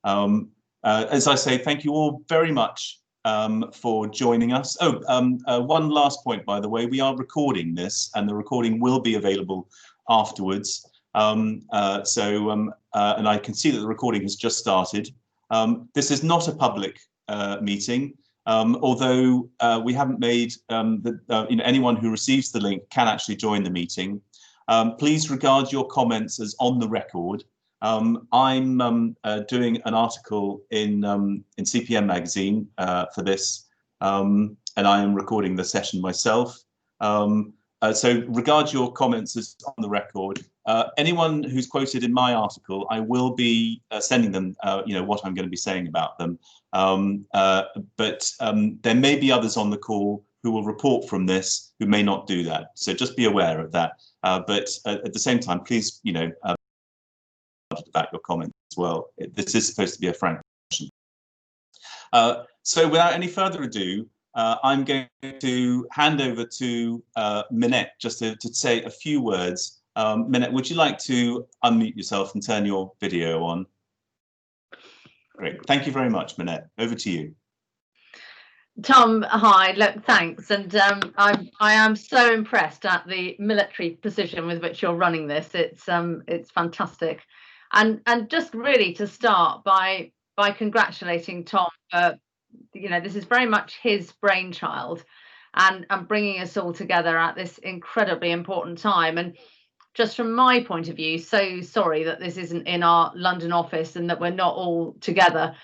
As I say, thank you all very much for joining us. One last point, by the way, we are recording this and the recording will be available afterwards. And I can see that the recording has just started. This is not a public meeting, although we haven't made anyone who receives the link can actually join the meeting. Please regard your comments as on the record. I'm doing an article in CPM magazine for this, and I am recording the session myself. So regard your comments as on the record. Anyone who's quoted in my article, I will be sending them, what I'm going to be saying about them. But there may be others on the call who will report from this who may not do that. So just be aware of that. But at the same time, please, about your comments as well. This is supposed to be a frank session. So without any further ado, I'm going to hand over to Minette just to say a few words. Minette, would you like to unmute yourself and turn your video on? Great. Thank you very much, Minette. Over to you. Tom, hi. Look, thanks. And I am so impressed at the military precision with which you're running this. It's fantastic. And just really to start by congratulating Tom. This is very much his brainchild, and bringing us all together at this incredibly important time. And just from my point of view, so sorry that this isn't in our London office and that we're not all together.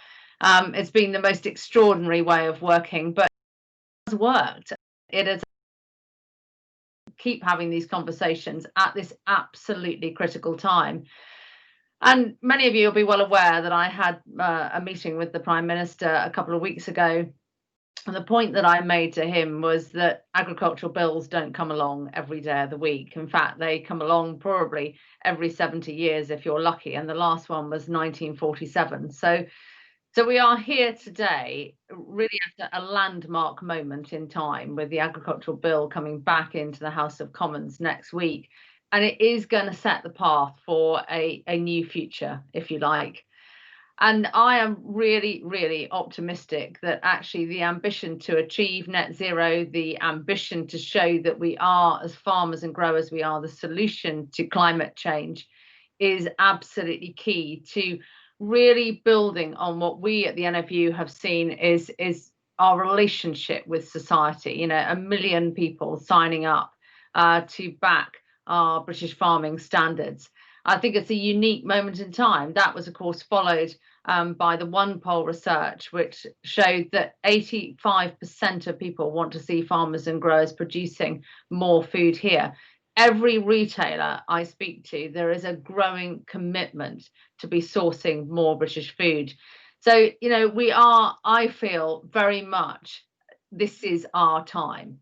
It's been the most extraordinary way of working, but it has worked. It has keep having these conversations at this absolutely critical time. And many of you will be well aware that I had a meeting with the Prime Minister a couple of weeks ago. And the point that I made to him was that agricultural bills don't come along every day of the week. In fact, they come along probably every 70 years if you're lucky. And the last one was 1947. So we are here today really at a landmark moment in time with the agricultural bill coming back into the House of Commons next week. And it is going to set the path for a new future, if you like. And I am really, really optimistic that actually the ambition to achieve net zero, the ambition to show that we are, as farmers and growers, we are the solution to climate change, is absolutely key to really building on what we at the NFU have seen is our relationship with society. 1 million people signing up to back our British farming standards. I think it's a unique moment in time. That was, of course, followed by the OnePoll research, which showed that 85% of people want to see farmers and growers producing more food here. Every retailer I speak to, there is a growing commitment to be sourcing more British food. So, we are, I feel very much, this is our time.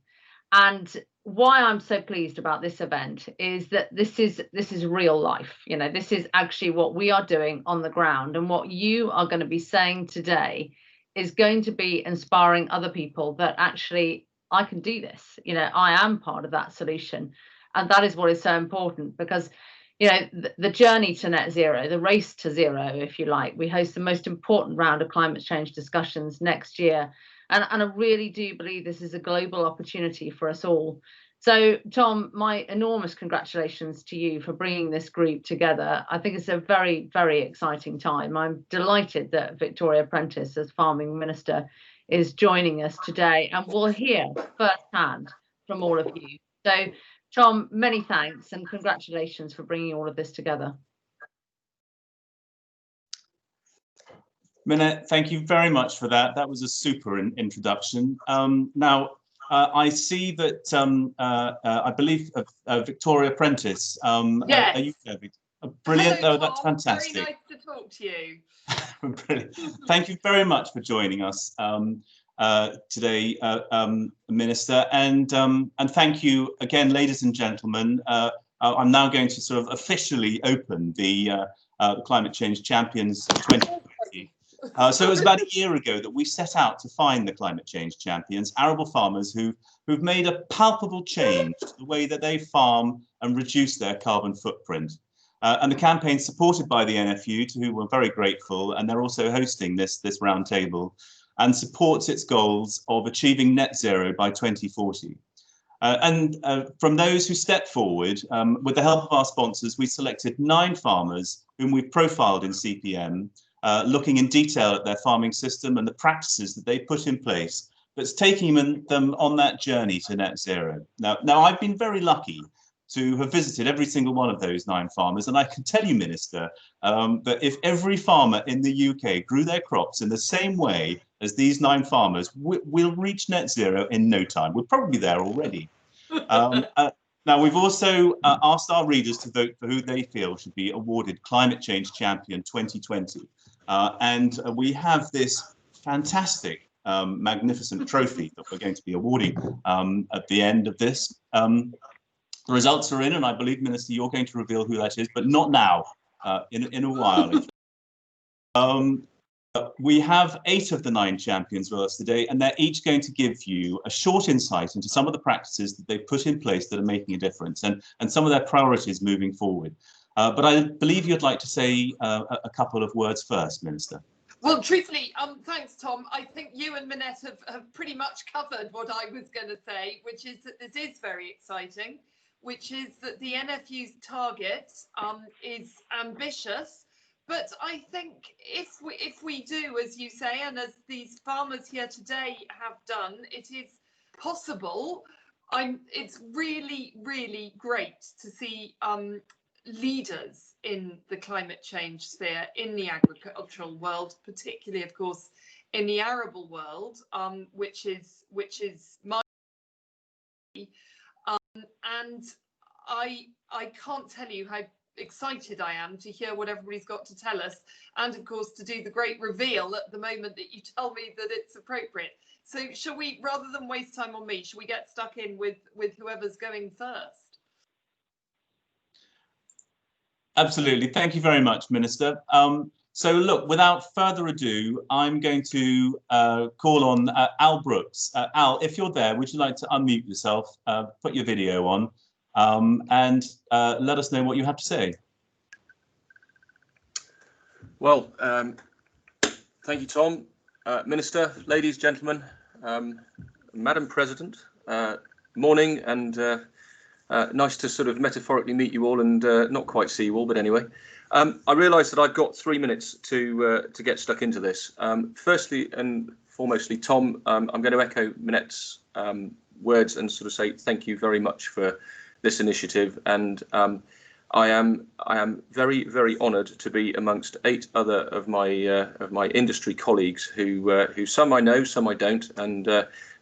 And why I'm so pleased about this event is that this is real life. This is actually what we are doing on the ground, and what you are going to be saying today is going to be inspiring other people that actually I can do this. I am part of that solution, and that is what is so important, because the journey to net zero, the race to zero, if you like, we host the most important round of climate change discussions next year. And I really do believe this is a global opportunity for us all. So, Tom, my enormous congratulations to you for bringing this group together. I think it's a very, very exciting time. I'm delighted that Victoria Prentice, as Farming Minister, is joining us today, and we'll hear firsthand from all of you. So, Tom, many thanks and congratulations for bringing all of this together. Minette, thank you very much for that. That was a super introduction. Now, I see that I believe Victoria Prentice. Yes. Are you there? Brilliant. Hello, oh, that's Tom. fantastic. Very nice to talk to you. Brilliant. Thank you very much for joining us today, Minister, and thank you again, ladies and gentlemen. I'm now going to sort of officially open the Climate Change Champions 2020. So it was about a year ago that we set out to find the climate change champions, arable farmers who've made a palpable change to the way that they farm and reduce their carbon footprint. And the campaign's supported by the NFU, to whom we're very grateful, and they're also hosting this roundtable, and supports its goals of achieving net zero by 2040. From those who stepped forward, with the help of our sponsors, we selected 9 farmers whom we've profiled in CPM, looking in detail at their farming system and the practices that they put in place that's taking them on that journey to net zero. Now I've been very lucky to have visited every single one of those 9 farmers, and I can tell you, Minister, that if every farmer in the UK grew their crops in the same way as these 9 farmers, we'll reach net zero in no time. We're probably there already. Now, we've also asked our readers to vote for who they feel should be awarded Climate Change Champion 2020. And we have this fantastic, magnificent trophy that we're going to be awarding at the end of this. The results are in, and I believe, Minister, you're going to reveal who that is, but not now, in a while. We have 8 of the 9 champions with us today, and they're each going to give you a short insight into some of the practices that they've put in place that are making a difference, and some of their priorities moving forward. But I believe you'd like to say a couple of words first, Minister. Well, truthfully, thanks, Tom. I think you and Minette have pretty much covered what I was going to say, which is that this is very exciting, which is that the NFU's target is ambitious. But I think if we do, as you say, and as these farmers here today have done, it is possible. It's really, really great to see leaders in the climate change sphere, in the agricultural world, particularly, of course, in the arable world, which is my and I can't tell you how excited I am to hear what everybody's got to tell us, and of course to do the great reveal at the moment that you tell me that it's appropriate. So shall we, rather than waste time on me, shall we get stuck in with whoever's going first? Absolutely. Thank you very much, Minister. So look, without further ado, I'm going to call on Al Brooks. Al, if you're there, would you like to unmute yourself, put your video on, and let us know what you have to say? Well, thank you, Tom. Minister, ladies, gentlemen, Madam President, morning, and nice to sort of metaphorically meet you all and not quite see you all, but anyway. I realise that I've got 3 minutes to get stuck into this. Firstly and foremostly, Tom, I'm going to echo Minette's words and sort of say thank you very much for this initiative, and I am very, very honoured to be amongst 8 other of my industry colleagues who some I know, some I don't, and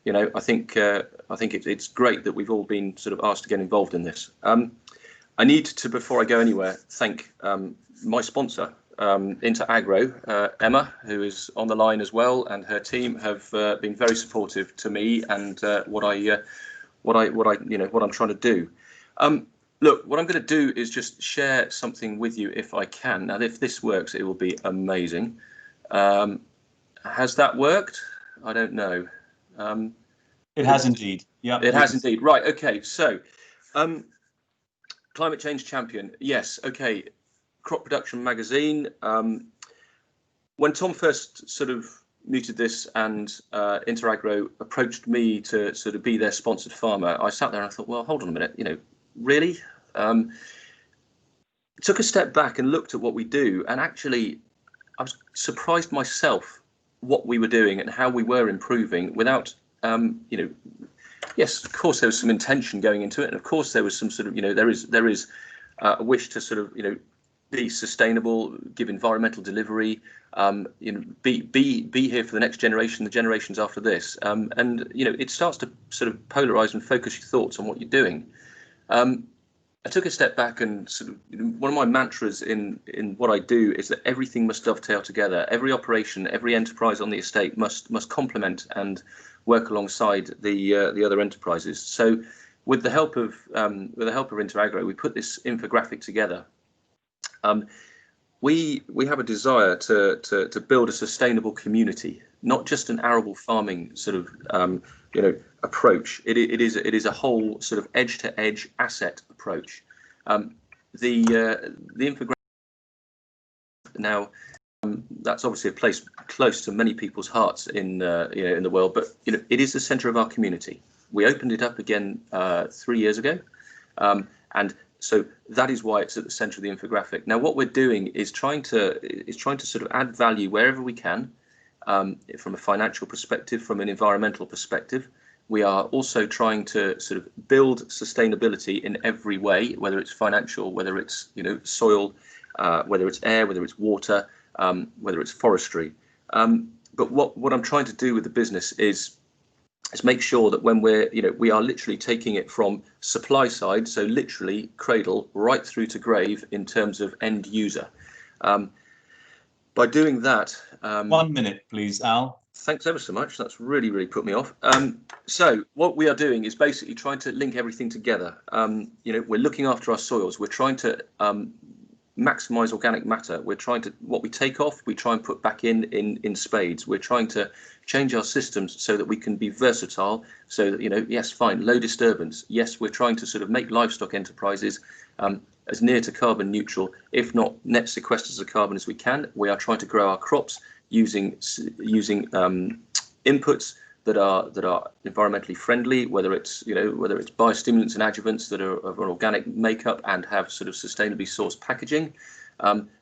you know, I think it's great that we've all been sort of asked to get involved in this. I need to, before I go anywhere, thank my sponsor, Interagro, Emma, who is on the line as well, and her team have been very supportive to me and what I'm trying to do. Look, what I'm going to do is just share something with you if I can. Now, if this works, it will be amazing. Has that worked? I don't know. It has indeed. Yeah, it has indeed. Right. OK, so Climate Change Champion. Yes. OK. Crop Production Magazine. When Tom first sort of mooted this and Interagro approached me to sort of be their sponsored farmer, I sat there and I thought, well, hold on a minute, you know, really? Took a step back and looked at what we do, and actually I was surprised myself what we were doing and how we were improving without, you know, yes, of course there was some intention going into it, and of course there was some sort of, you know, there is a wish to sort of, you know, be sustainable, give environmental delivery, you know, be here for the next generation, the generations after this, and you know, it starts to sort of polarize and focus your thoughts on what you're doing. I took a step back and sort of, you know, one of my mantras in what I do is that everything must dovetail together. Every operation, every enterprise on the estate must complement and work alongside the other enterprises. So, with the help of Interagro, we put this infographic together. We have a desire to build a sustainable community, not just an arable farming sort of you know, approach. It is a whole sort of edge to edge asset approach. the infographic now, that's obviously a place close to many people's hearts in in the world, but it is the centre of our community. We opened it up again 3 years ago, and so that is why it's at the centre of the infographic. Now, what we're doing is trying to sort of add value wherever we can, from a financial perspective, from an environmental perspective. We are also trying to sort of build sustainability in every way, whether it's financial, whether it's soil, whether it's air, whether it's water, whether it's forestry. But what I'm trying to do with the business is make sure that when we are literally taking it from supply side, so literally cradle right through to grave in terms of end user. By doing that, 1 minute, please, Al. Thanks ever so much. That's really put me off. So what we are doing is basically trying to link everything together. We're looking after our soils. We're trying to maximize organic matter. We're trying to, what we take off, we try and put back in spades. We're trying to change our systems so that we can be versatile, so that, yes, fine, low disturbance. Yes, we're trying to sort of make livestock enterprises as near to carbon neutral, if not net sequesters of carbon as we can. We are trying to grow our crops using inputs that are environmentally friendly, whether it's biostimulants and adjuvants that are of an organic makeup and have sort of sustainably sourced packaging.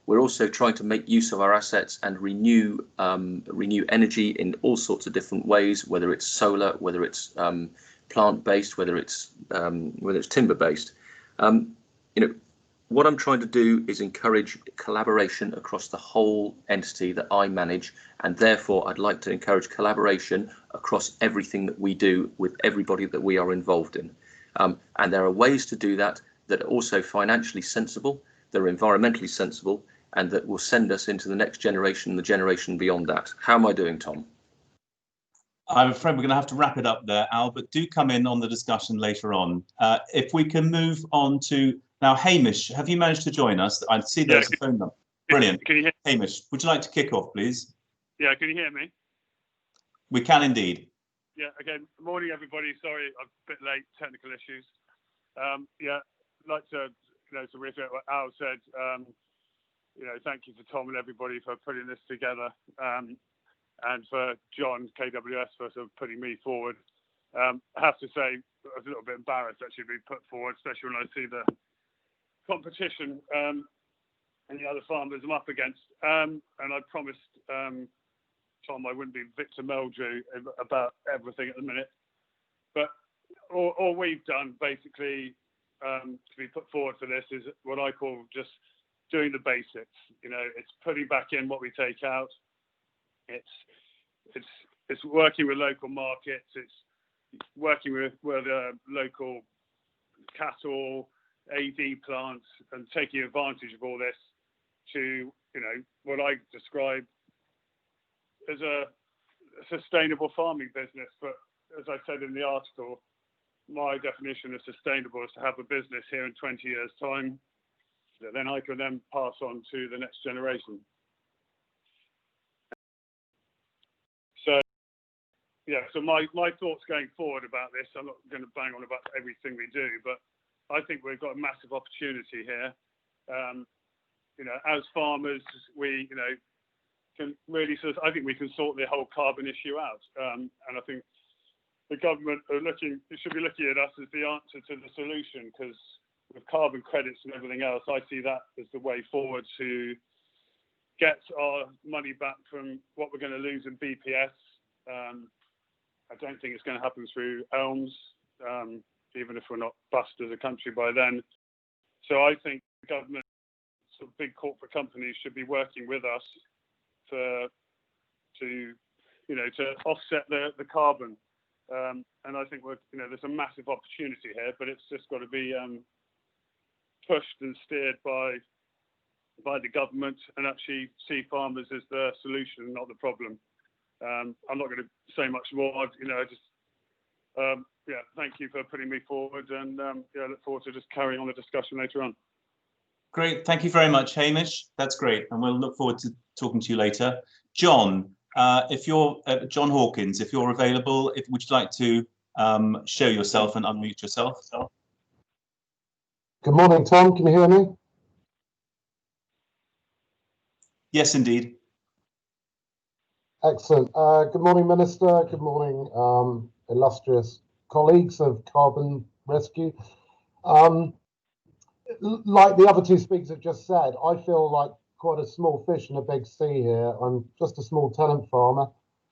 We're also trying to make use of our assets and renew energy in all sorts of different ways, whether it's solar, whether it's plant-based, whether it's timber-based. What I'm trying to do is encourage collaboration across the whole entity that I manage, and therefore I'd like to encourage collaboration across everything that we do with everybody that we are involved in. And there are ways to do that that are also financially sensible, that are environmentally sensible, and that will send us into the next generation, the generation beyond that. How am I doing, Tom? I'm afraid we're going to have to wrap it up there, Al, but do come in on the discussion later on. If we can move on to now, Hamish, have you managed to join us? I see there's a phone number. Brilliant. Can you hear me? Hamish, would you like to kick off, please? Yeah, can you hear me? We can indeed. Yeah, again, morning, everybody. Sorry, I'm a bit late, technical issues. Yeah, I'd like to, to reiterate what Al said. Thank you to Tom and everybody for putting this together, and for John, KWS, for sort of putting me forward. I have to say, I was a little bit embarrassed actually being put forward, especially when I see the competition and the other farmers I'm up against. And I promised Tom I wouldn't be Victor Meldrew about everything at the minute. But all we've done basically to be put forward for this is what I call just doing the basics. It's putting back in what we take out. It's working with local markets. It's working with local cattle, AD plants, and taking advantage of all this to, what I describe as a sustainable farming business. But as I said in the article, my definition of sustainable is to have a business here in 20 years' time that then I can then pass on to the next generation. So my thoughts going forward about this, I'm not going to bang on about everything we do, but I think we've got a massive opportunity here. As farmers, we, can really I think we can sort the whole carbon issue out. And I think the government should be looking at us as the answer to the solution, because with carbon credits and everything else, I see that as the way forward to get our money back from what we're going to lose in BPS. I don't think it's going to happen through ELMS, even if we're not bust as a country by then. So I think the government, sort of big corporate companies, should be working with us to offset the carbon. And I think there's a massive opportunity here, but it's just got to be pushed and steered by the government, and actually see farmers as the solution, not the problem. I'm not going to say much more. Thank you for putting me forward, and look forward to just carrying on the discussion later on. Great, thank you very much, Hamish. That's great, and we'll look forward to talking to you later. John, if you're John Hawkins, if you're available, would you like to show yourself and unmute yourself? Good morning, Tom. Can you hear me? Yes, indeed. Excellent. Good morning, Minister. Good morning, illustrious colleagues of Carbon Rescue. Like the other two speakers have just said, I feel like quite a small fish in a big sea here. I'm just a small tenant farmer.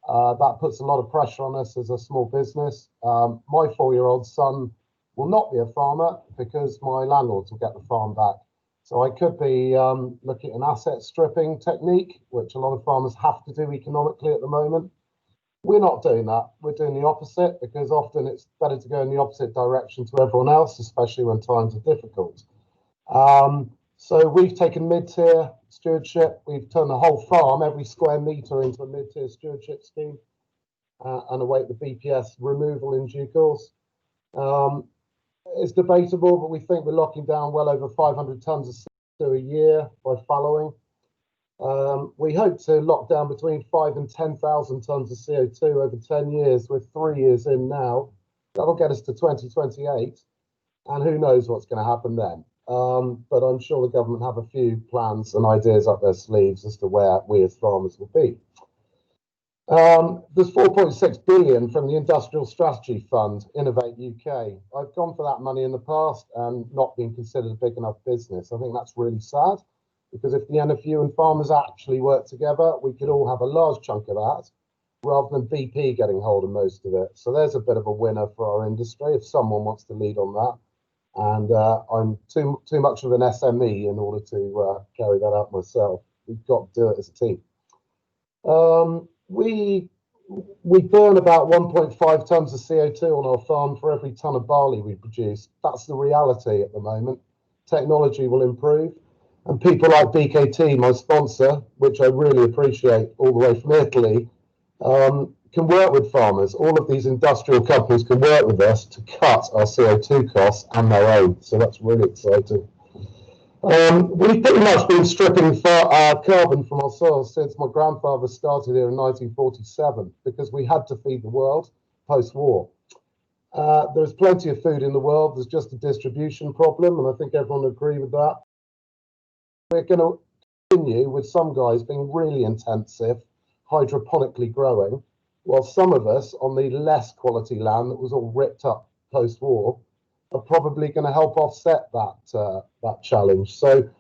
That puts a lot of pressure on us as a small business. My 4-year-old son will not be a farmer because my landlords will get the farm back. So I could be looking at an asset stripping technique, which a lot of farmers have to do economically at the moment. We're not doing that. We're doing the opposite because often it's better to go in the opposite direction to everyone else, especially when times are difficult. So we've taken mid-tier stewardship. We've turned the whole farm, every square metre, into a mid-tier stewardship scheme and await the BPS removal in due course. It's debatable, but we think we're locking down well over 500 tonnes of CO2 a year by fallowing. We hope to lock down between 5,000 and 10,000 tonnes of CO2 over 10 years. We're 3 years in now. That'll get us to 2028, and who knows what's going to happen then. But I'm sure the government have a few plans and ideas up their sleeves as to where we as farmers will be. There's 4.6 billion from the Industrial Strategy Fund, Innovate UK. I've gone for that money in the past and not been considered a big enough business. I think that's really sad, because if the NFU and farmers actually work together, we could all have a large chunk of that, rather than BP getting hold of most of it. So there's a bit of a winner for our industry if someone wants to lead on that. And I'm too much of an SME in order to carry that out myself. We've got to do it as a team. We burn about 1.5 tonnes of CO2 on our farm for every tonne of barley we produce. That's the reality at the moment. Technology will improve, and people like BKT, my sponsor, which I really appreciate all the way from Italy, can work with farmers. All of these industrial companies can work with us to cut our CO2 costs and their own. So that's really exciting. We've pretty much been stripping carbon from our soils since my grandfather started here in 1947, because we had to feed the world post-war. There's plenty of food in the world. There's just a distribution problem, and I think everyone would agree with that. We're going to continue with some guys being really intensive, hydroponically growing, while some of us on the less quality land that was all ripped up post-war are probably going to help offset that challenge. So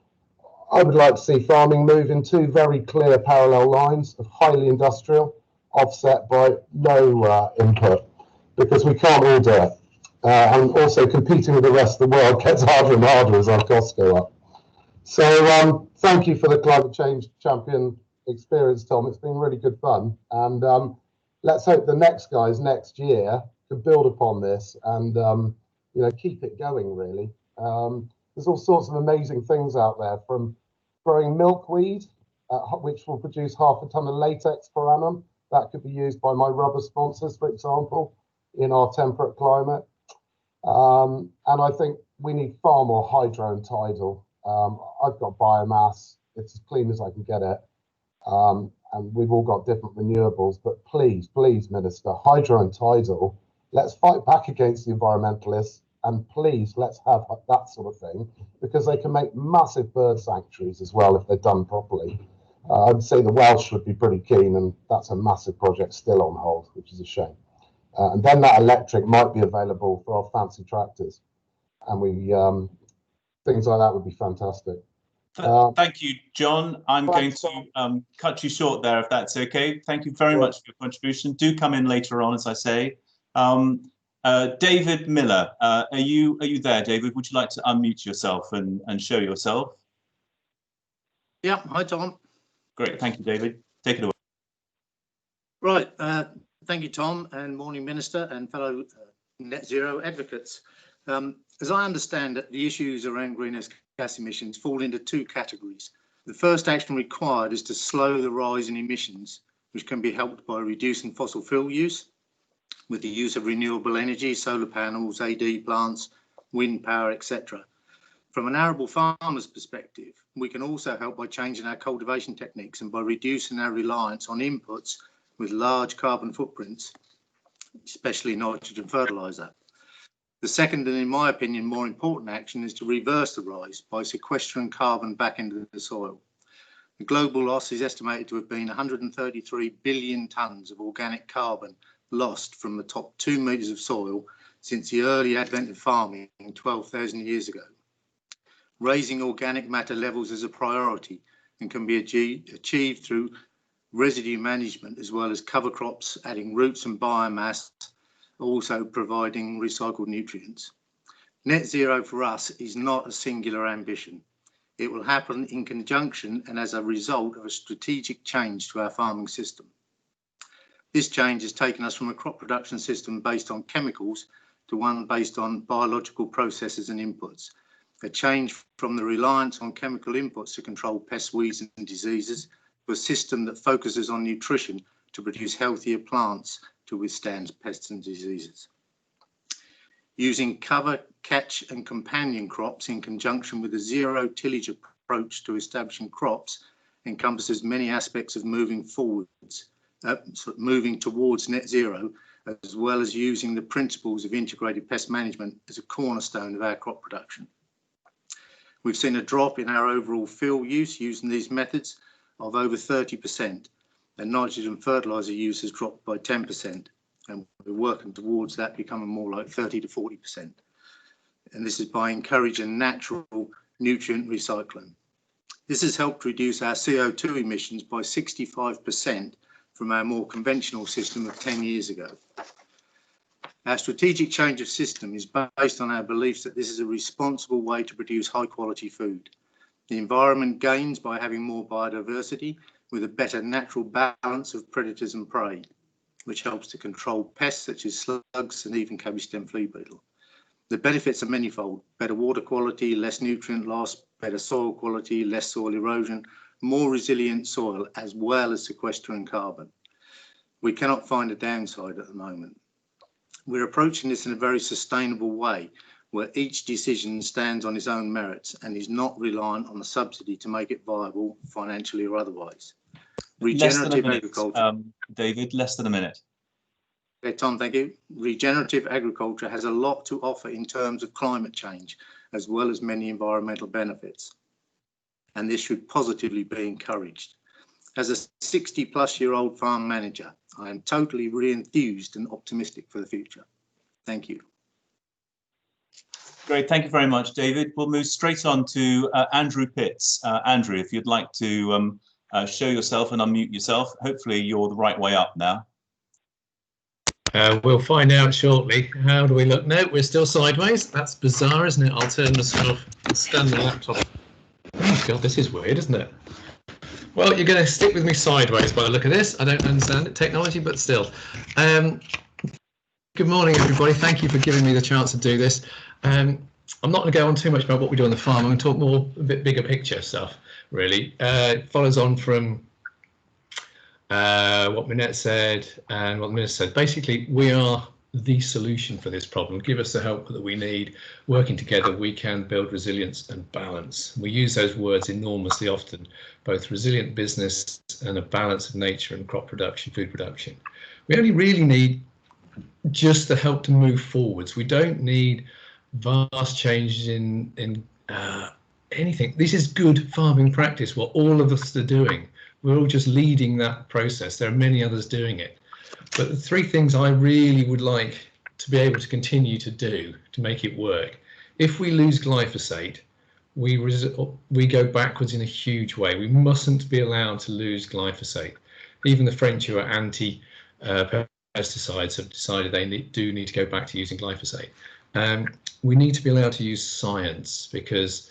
I would like to see farming move in two very clear parallel lines of highly industrial, offset by low input, because we can't all do it. And also competing with the rest of the world gets harder and harder as our costs go up. So thank you for the Climate Change Champion experience, Tom. It's been really good fun. And let's hope the next guys next year can build upon this and keep it going, really. There's all sorts of amazing things out there, from growing milkweed, which will produce 0.5 tonne of latex per annum. That could be used by my rubber sponsors, for example, in our temperate climate. And I think we need far more hydro and tidal. I've got biomass. It's as clean as I can get it. And we've all got different renewables, but please, Minister, hydro and tidal, let's fight back against the environmentalists, and please, let's have that sort of thing, because they can make massive bird sanctuaries as well if they're done properly. I'd say the Welsh would be pretty keen, and that's a massive project still on hold, which is a shame. And then that electric might be available for our fancy tractors, and things like that would be fantastic. Thank you, John. I'm going to cut you short there, if that's okay. Thank you very much for your contribution. Do come in later on, as I say. David Miller, are you there, David? Would you like to unmute yourself and show yourself? Yeah, hi, Tom. Great, thank you, David. Take it away. Right, thank you, Tom, and morning, Minister and fellow net zero advocates. As I understand it, the issues around greenhouse gas emissions fall into two categories. The first action required is to slow the rise in emissions, which can be helped by reducing fossil fuel use with the use of renewable energy, solar panels, AD plants, wind power, etc. From an arable farmer's perspective, we can also help by changing our cultivation techniques and by reducing our reliance on inputs with large carbon footprints, especially nitrogen fertiliser. The second, and in my opinion, more important action is to reverse the rise by sequestering carbon back into the soil. The global loss is estimated to have been 133 billion tonnes of organic carbon lost from the top 2 metres of soil since the early advent of farming 12,000 years ago. Raising organic matter levels is a priority and can be achieved through residue management as well as cover crops, adding roots and biomass, also providing recycled nutrients. Net zero for us is not a singular ambition. It will happen in conjunction and as a result of a strategic change to our farming system. This change has taken us from a crop production system based on chemicals to one based on biological processes and inputs. A change from the reliance on chemical inputs to control pests, weeds and diseases to a system that focuses on nutrition to produce healthier plants to withstand pests and diseases. Using cover, catch and companion crops in conjunction with a zero tillage approach to establishing crops encompasses many aspects of moving forwards, moving towards net zero, as well as using the principles of integrated pest management as a cornerstone of our crop production. We've seen a drop in our overall fuel use using these methods of over 30%, and nitrogen fertiliser use has dropped by 10%, and we're working towards that becoming more like 30 to 40%. And this is by encouraging natural nutrient recycling. This has helped reduce our CO2 emissions by 65% from our more conventional system of 10 years ago. Our strategic change of system is based on our beliefs that this is a responsible way to produce high quality food. The environment gains by having more biodiversity with a better natural balance of predators and prey, which helps to control pests such as slugs and even cabbage stem flea beetle. The benefits are manifold: better water quality, less nutrient loss, better soil quality, less soil erosion, more resilient soil, as well as sequestering carbon. We cannot find a downside at the moment. We're approaching this in a very sustainable way, where each decision stands on its own merits and is not reliant on a subsidy to make it viable financially or otherwise. Regenerative agriculture. David, less than a minute. Okay, Tom, thank you. Regenerative agriculture has a lot to offer in terms of climate change, as well as many environmental benefits. And this should positively be encouraged. As a 60-plus-year-old farm manager, I am totally re-enthused and optimistic for the future. Thank you. Great, thank you very much, David. We'll move straight on to Andrew Pitts. Andrew, if you'd like to show yourself and unmute yourself. Hopefully you're the right way up now. We'll find out shortly. How do we look? No, we're still sideways. That's bizarre, isn't it? I'll turn the sort of stand the laptop. Oh God, this is weird, isn't it? Well, you're going to stick with me sideways by the look of this. I don't understand it, technology, but still. Good morning, everybody. Thank you for giving me the chance to do this. I'm not going to go on too much about what we do on the farm. I'm going to talk more a bit bigger picture stuff, really. It follows on from what Minette said and what the Minister said. Basically, we are the solution for this problem. Give us the help that we need. Working together, we can build resilience and balance. We use those words enormously often, both resilient business and a balance of nature and crop production, food production. We only really need just the help to move forwards. We don't need vast changes in anything. This is good farming practice, what all of us are doing. We're all just leading that process. There are many others doing it. But the three things I really would like to be able to continue to do to make it work. If we lose glyphosate, we go backwards in a huge way. We mustn't be allowed to lose glyphosate. Even the French, who are anti-pesticides, have decided they do need to go back to using glyphosate. We need to be allowed to use science, because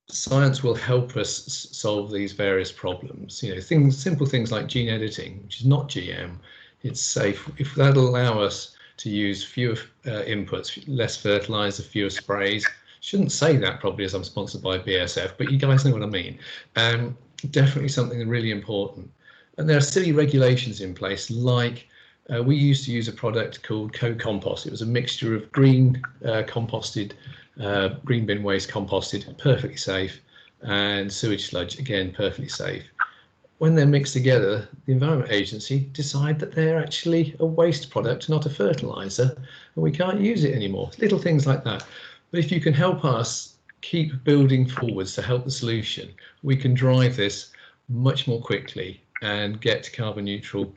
science will help us solve these various problems. You know, simple things like gene editing, which is not GM. It's safe. If that'll allow us to use fewer inputs, less fertilizer, fewer sprays. Shouldn't say that probably, as I'm sponsored by BASF, but you guys know what I mean. Definitely something really important. And there are silly regulations in place, like we used to use a product called co-compost. It was a mixture of green composted, green bin waste composted, perfectly safe, and sewage sludge, again, perfectly safe. When they're mixed together, the Environment Agency decide that they're actually a waste product, not a fertiliser, and we can't use it anymore. Little things like that. But if you can help us keep building forwards to help the solution, we can drive this much more quickly and get to carbon neutral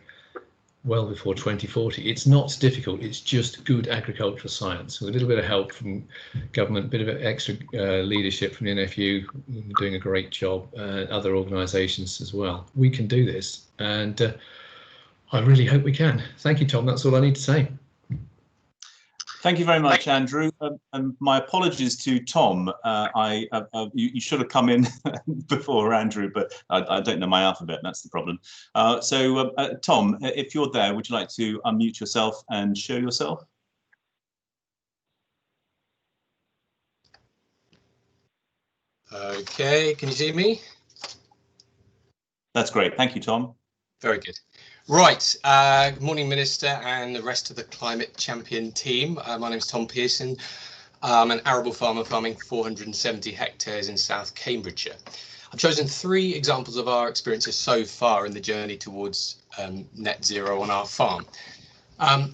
well before 2040. It's not difficult, it's just good agricultural science with a little bit of help from government, a bit of extra leadership from the NFU, doing a great job, other organisations as well. We can do this, and I really hope we can. Thank you, Tom. That's all I need to say. Thank you very much, Andrew. And my apologies to Tom. You should have come in before Andrew, but I don't know my alphabet. That's the problem. So, Tom, if you're there, would you like to unmute yourself and show yourself? Okay, can you see me? That's great. Thank you, Tom. Very good. Right, good morning, Minister, and the rest of the Climate Champion team. My name is Tom Pearson. I'm an arable farmer farming 470 hectares in South Cambridgeshire. I've chosen 3 examples of our experiences so far in the journey towards net zero on our farm.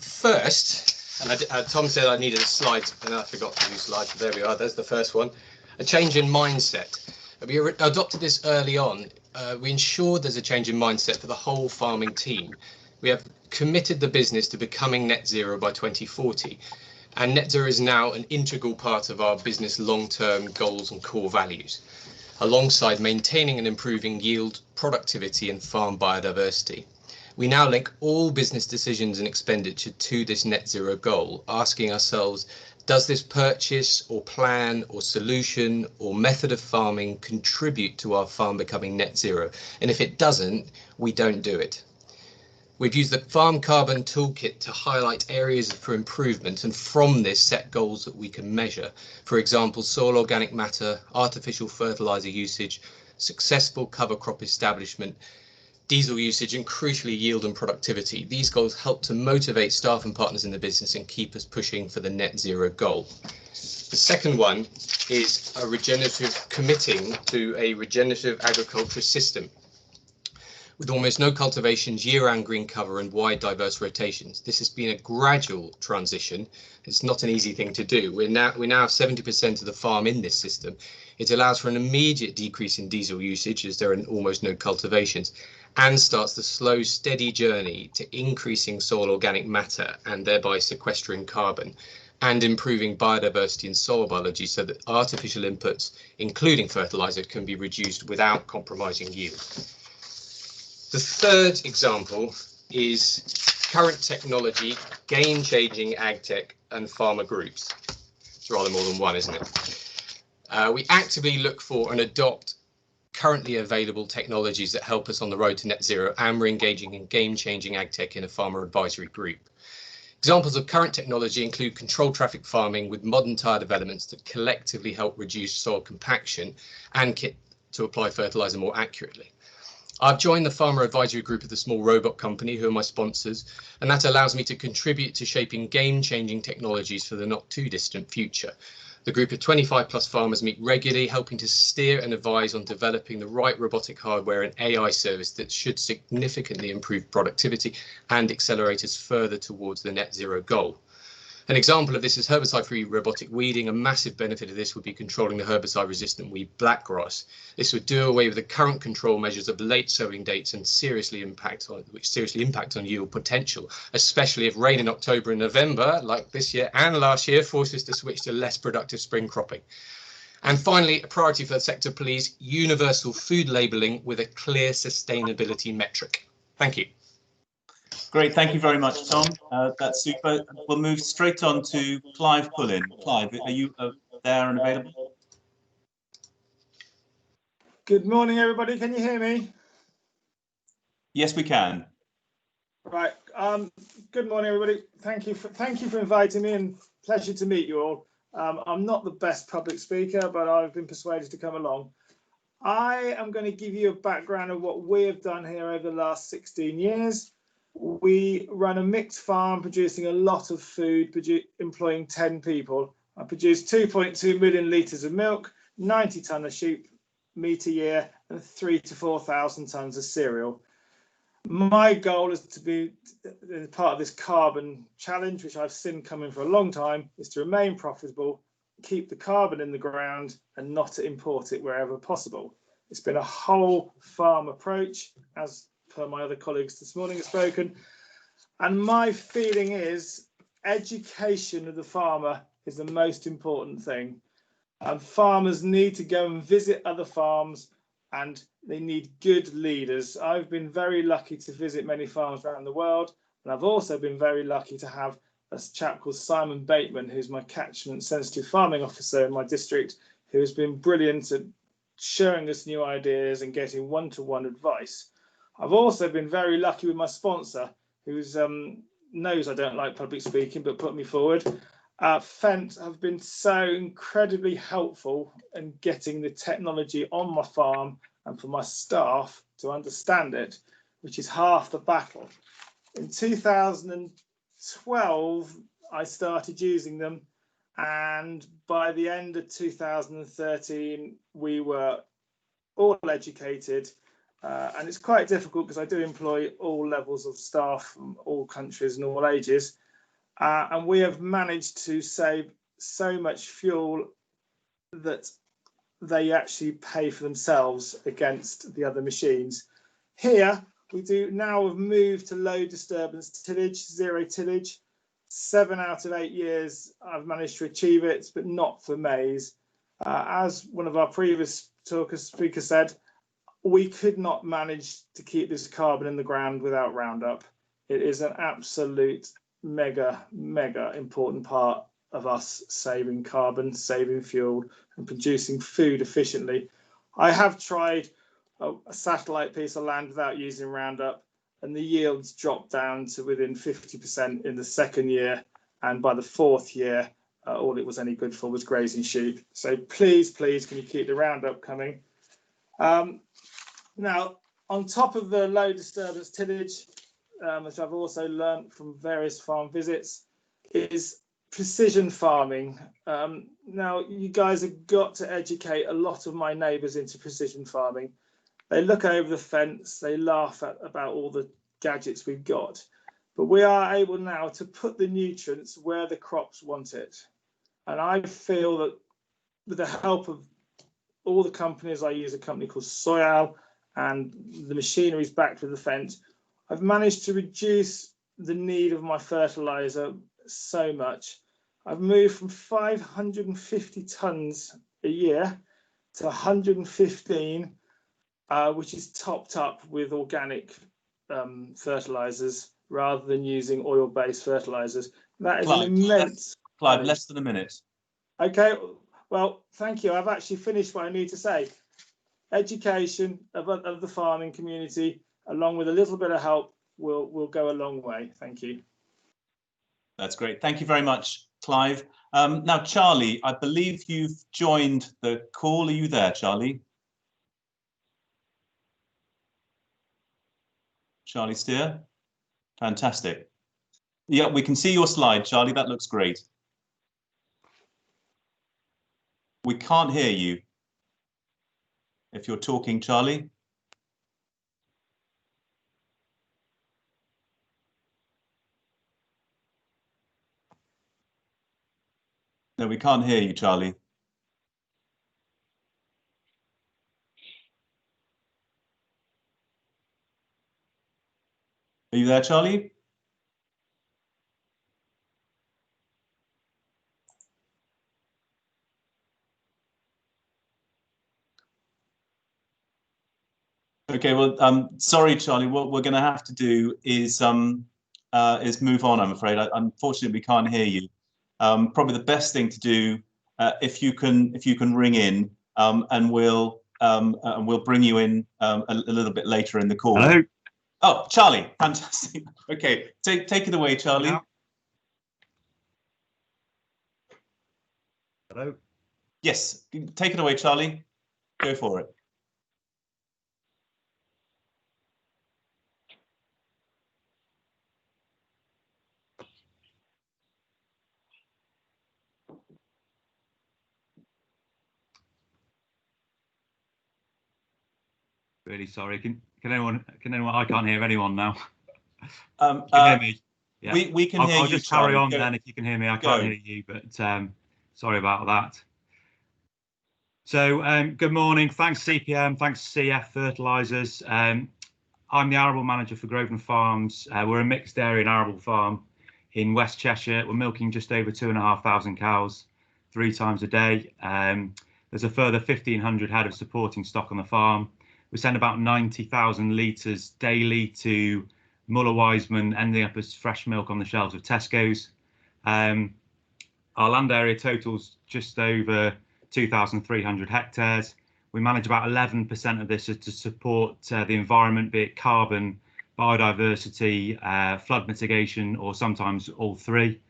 First, and Tom said I needed a slide, and I forgot to use slides, but there we are, there's the first one. A change in mindset. We adopted this early on. We ensured there's a change in mindset for the whole farming team. We have committed the business to becoming net zero by 2040, and net zero is now an integral part of our business long-term goals and core values, alongside maintaining and improving yield, productivity and farm biodiversity. We now link all business decisions and expenditure to this net zero goal, asking ourselves, does this purchase or plan or solution or method of farming contribute to our farm becoming net zero? And if it doesn't, we don't do it. We've used the Farm Carbon Toolkit to highlight areas for improvement, and from this set goals that we can measure. For example, soil organic matter, artificial fertilizer usage, successful cover crop establishment, diesel usage, and crucially yield and productivity. These goals help to motivate staff and partners in the business and keep us pushing for the net zero goal. The second one is committing to a regenerative agriculture system with almost no cultivations, year-round green cover and wide diverse rotations. This has been a gradual transition. It's not an easy thing to do. We now have 70% of the farm in this system. It allows for an immediate decrease in diesel usage as there are almost no cultivations, and starts the slow, steady journey to increasing soil organic matter and thereby sequestering carbon and improving biodiversity and soil biology so that artificial inputs, including fertilizer, can be reduced without compromising yield. The third example is current technology, game-changing ag tech and farmer groups. It's rather more than one, isn't it? We actively look for and adopt currently available technologies that help us on the road to net zero, and we're engaging in game-changing ag tech in a farmer advisory group. Examples of current technology include controlled traffic farming with modern tyre developments that collectively help reduce soil compaction and kit to apply fertilizer more accurately. I've joined the farmer advisory group of the Small Robot Company, who are my sponsors, and that allows me to contribute to shaping game-changing technologies for the not too distant future. The group of 25 plus farmers meet regularly, helping to steer and advise on developing the right robotic hardware and AI service that should significantly improve productivity and accelerate us further towards the net zero goal. An example of this is herbicide-free robotic weeding. A massive benefit of this would be controlling the herbicide-resistant weed blackgrass. This would do away with the current control measures of late sowing dates and seriously impact on yield potential, especially if rain in October and November, like this year and last year, forces to switch to less productive spring cropping. And finally, a priority for the sector, please, universal food labelling with a clear sustainability metric. Thank you. Great, thank you very much, Tom. That's super. We'll move straight on to Clive Pullin. Clive, are you there and available? Good morning, everybody. Can you hear me? Yes, we can. Right. Good morning, everybody. Thank you for inviting me, and pleasure to meet you all. I'm not the best public speaker, but I've been persuaded to come along. I am going to give you a background of what we have done here over the last 16 years. We run a mixed farm producing a lot of food, employing 10 people. I produce 2.2 million litres of milk, 90 tonnes of sheep meat a year, and 3,000 to 4,000 tonnes of cereal. My goal is to be part of this carbon challenge, which I've seen coming for a long time, is to remain profitable, keep the carbon in the ground and not to import it wherever possible. It's been a whole farm approach, as per my other colleagues this morning have spoken. And my feeling is education of the farmer is the most important thing. And farmers need to go and visit other farms, and they need good leaders. I've been very lucky to visit many farms around the world, and I've also been very lucky to have a chap called Simon Bateman, who's my catchment sensitive farming officer in my district, who has been brilliant at showing us new ideas and getting one-to-one advice. I've also been very lucky with my sponsor, who's knows I don't like public speaking, but put me forward. Fendt have been so incredibly helpful in getting the technology on my farm and for my staff to understand it, which is half the battle. In 2012, I started using them, and by the end of 2013, we were all educated. And it's quite difficult because I do employ all levels of staff from all countries and all ages. And we have managed to save so much fuel that they actually pay for themselves against the other machines. Here, we do now have moved to low disturbance tillage, zero tillage. 7 out of 8 years, I've managed to achieve it, but not for maize. As one of our previous speakers said, we could not manage to keep this carbon in the ground without Roundup. It is an absolute mega important part of us saving carbon, saving fuel, and producing food efficiently. I have tried a satellite piece of land without using Roundup, and the yields dropped down to within 50% in the second year, and by the fourth year, all it was any good for was grazing sheep. So please, can you keep the Roundup coming? Now, on top of the low disturbance tillage, which I've also learned from various farm visits, is precision farming. Now, you guys have got to educate a lot of my neighbours into precision farming. They look over the fence, they laugh about all the gadgets we've got, but we are able now to put the nutrients where the crops want it. And I feel that with the help of all the companies, I use a company called Soyal, and the machinery is backed with the Fendt, I've managed to reduce the need of my fertilizer so much. I've moved from 550 tons a year to 115, which is topped up with organic fertilizers rather than using oil-based fertilizers. That is Clive, an immense... Clive, less than a minute. Okay, well, thank you. I've actually finished what I need to say. Education of the farming community, along with a little bit of help, will go a long way. Thank you. That's great. Thank you very much, Clive. Now, Charlie, I believe you've joined the call. Are you there, Charlie? Charlie Steer? Fantastic. Yeah, we can see your slide, Charlie. That looks great. We can't hear you if you're talking, Charlie. No, we can't hear you, Charlie. Are you there, Charlie? Okay, well, sorry, Charlie. What we're going to have to do is move on. I'm afraid. Unfortunately, we can't hear you. Probably the best thing to do, if you can ring in, and we'll bring you in a little bit later in the call. Hello. Oh, Charlie, fantastic. Okay, take it away, Charlie. Yeah. Hello. Yes, take it away, Charlie. Go for it. Really sorry. Can anyone? I can't hear anyone now. Can you hear me? Yeah. We can hear you. I'll just carry on then. If you can hear me, I can't hear you. But sorry about that. Good morning. Thanks CPM, thanks CF Fertilisers. I'm the arable manager for Grosvenor Farms. We're a mixed dairy and arable farm in West Cheshire. We're milking just over 2,500 cows 3 times a day. There's a further 1,500 head of supporting stock on the farm. We send about 90,000 litres daily to Muller Wiseman, ending up as fresh milk on the shelves of Tesco's. Our land area totals just over 2,300 hectares. We manage about 11% of this to support the environment, be it carbon, biodiversity, flood mitigation, or sometimes all 3.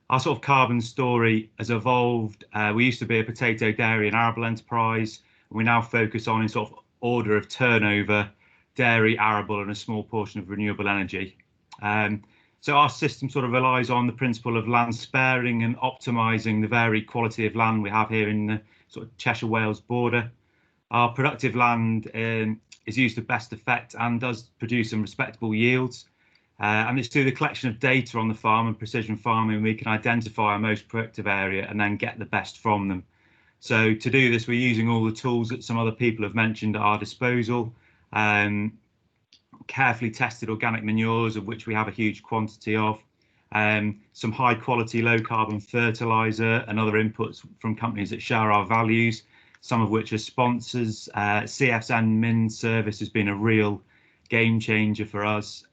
Our sort of carbon story has evolved. We used to be a potato, dairy and arable enterprise. And we now focus on in sort of order of turnover, dairy, arable and a small portion of renewable energy. So our system sort of relies on the principle of land sparing and optimising the varied quality of land we have here in the sort of Cheshire Wales border. Our productive land is used to best effect and does produce some respectable yields. And it's through the collection of data on the farm and precision farming we can identify our most productive area and then get the best from them. So to do this, we're using all the tools that some other people have mentioned at our disposal. Carefully tested organic manures, of which we have a huge quantity of, some high quality low carbon fertiliser and other inputs from companies that share our values, some of which are sponsors. CFN Min service has been a real game changer for us,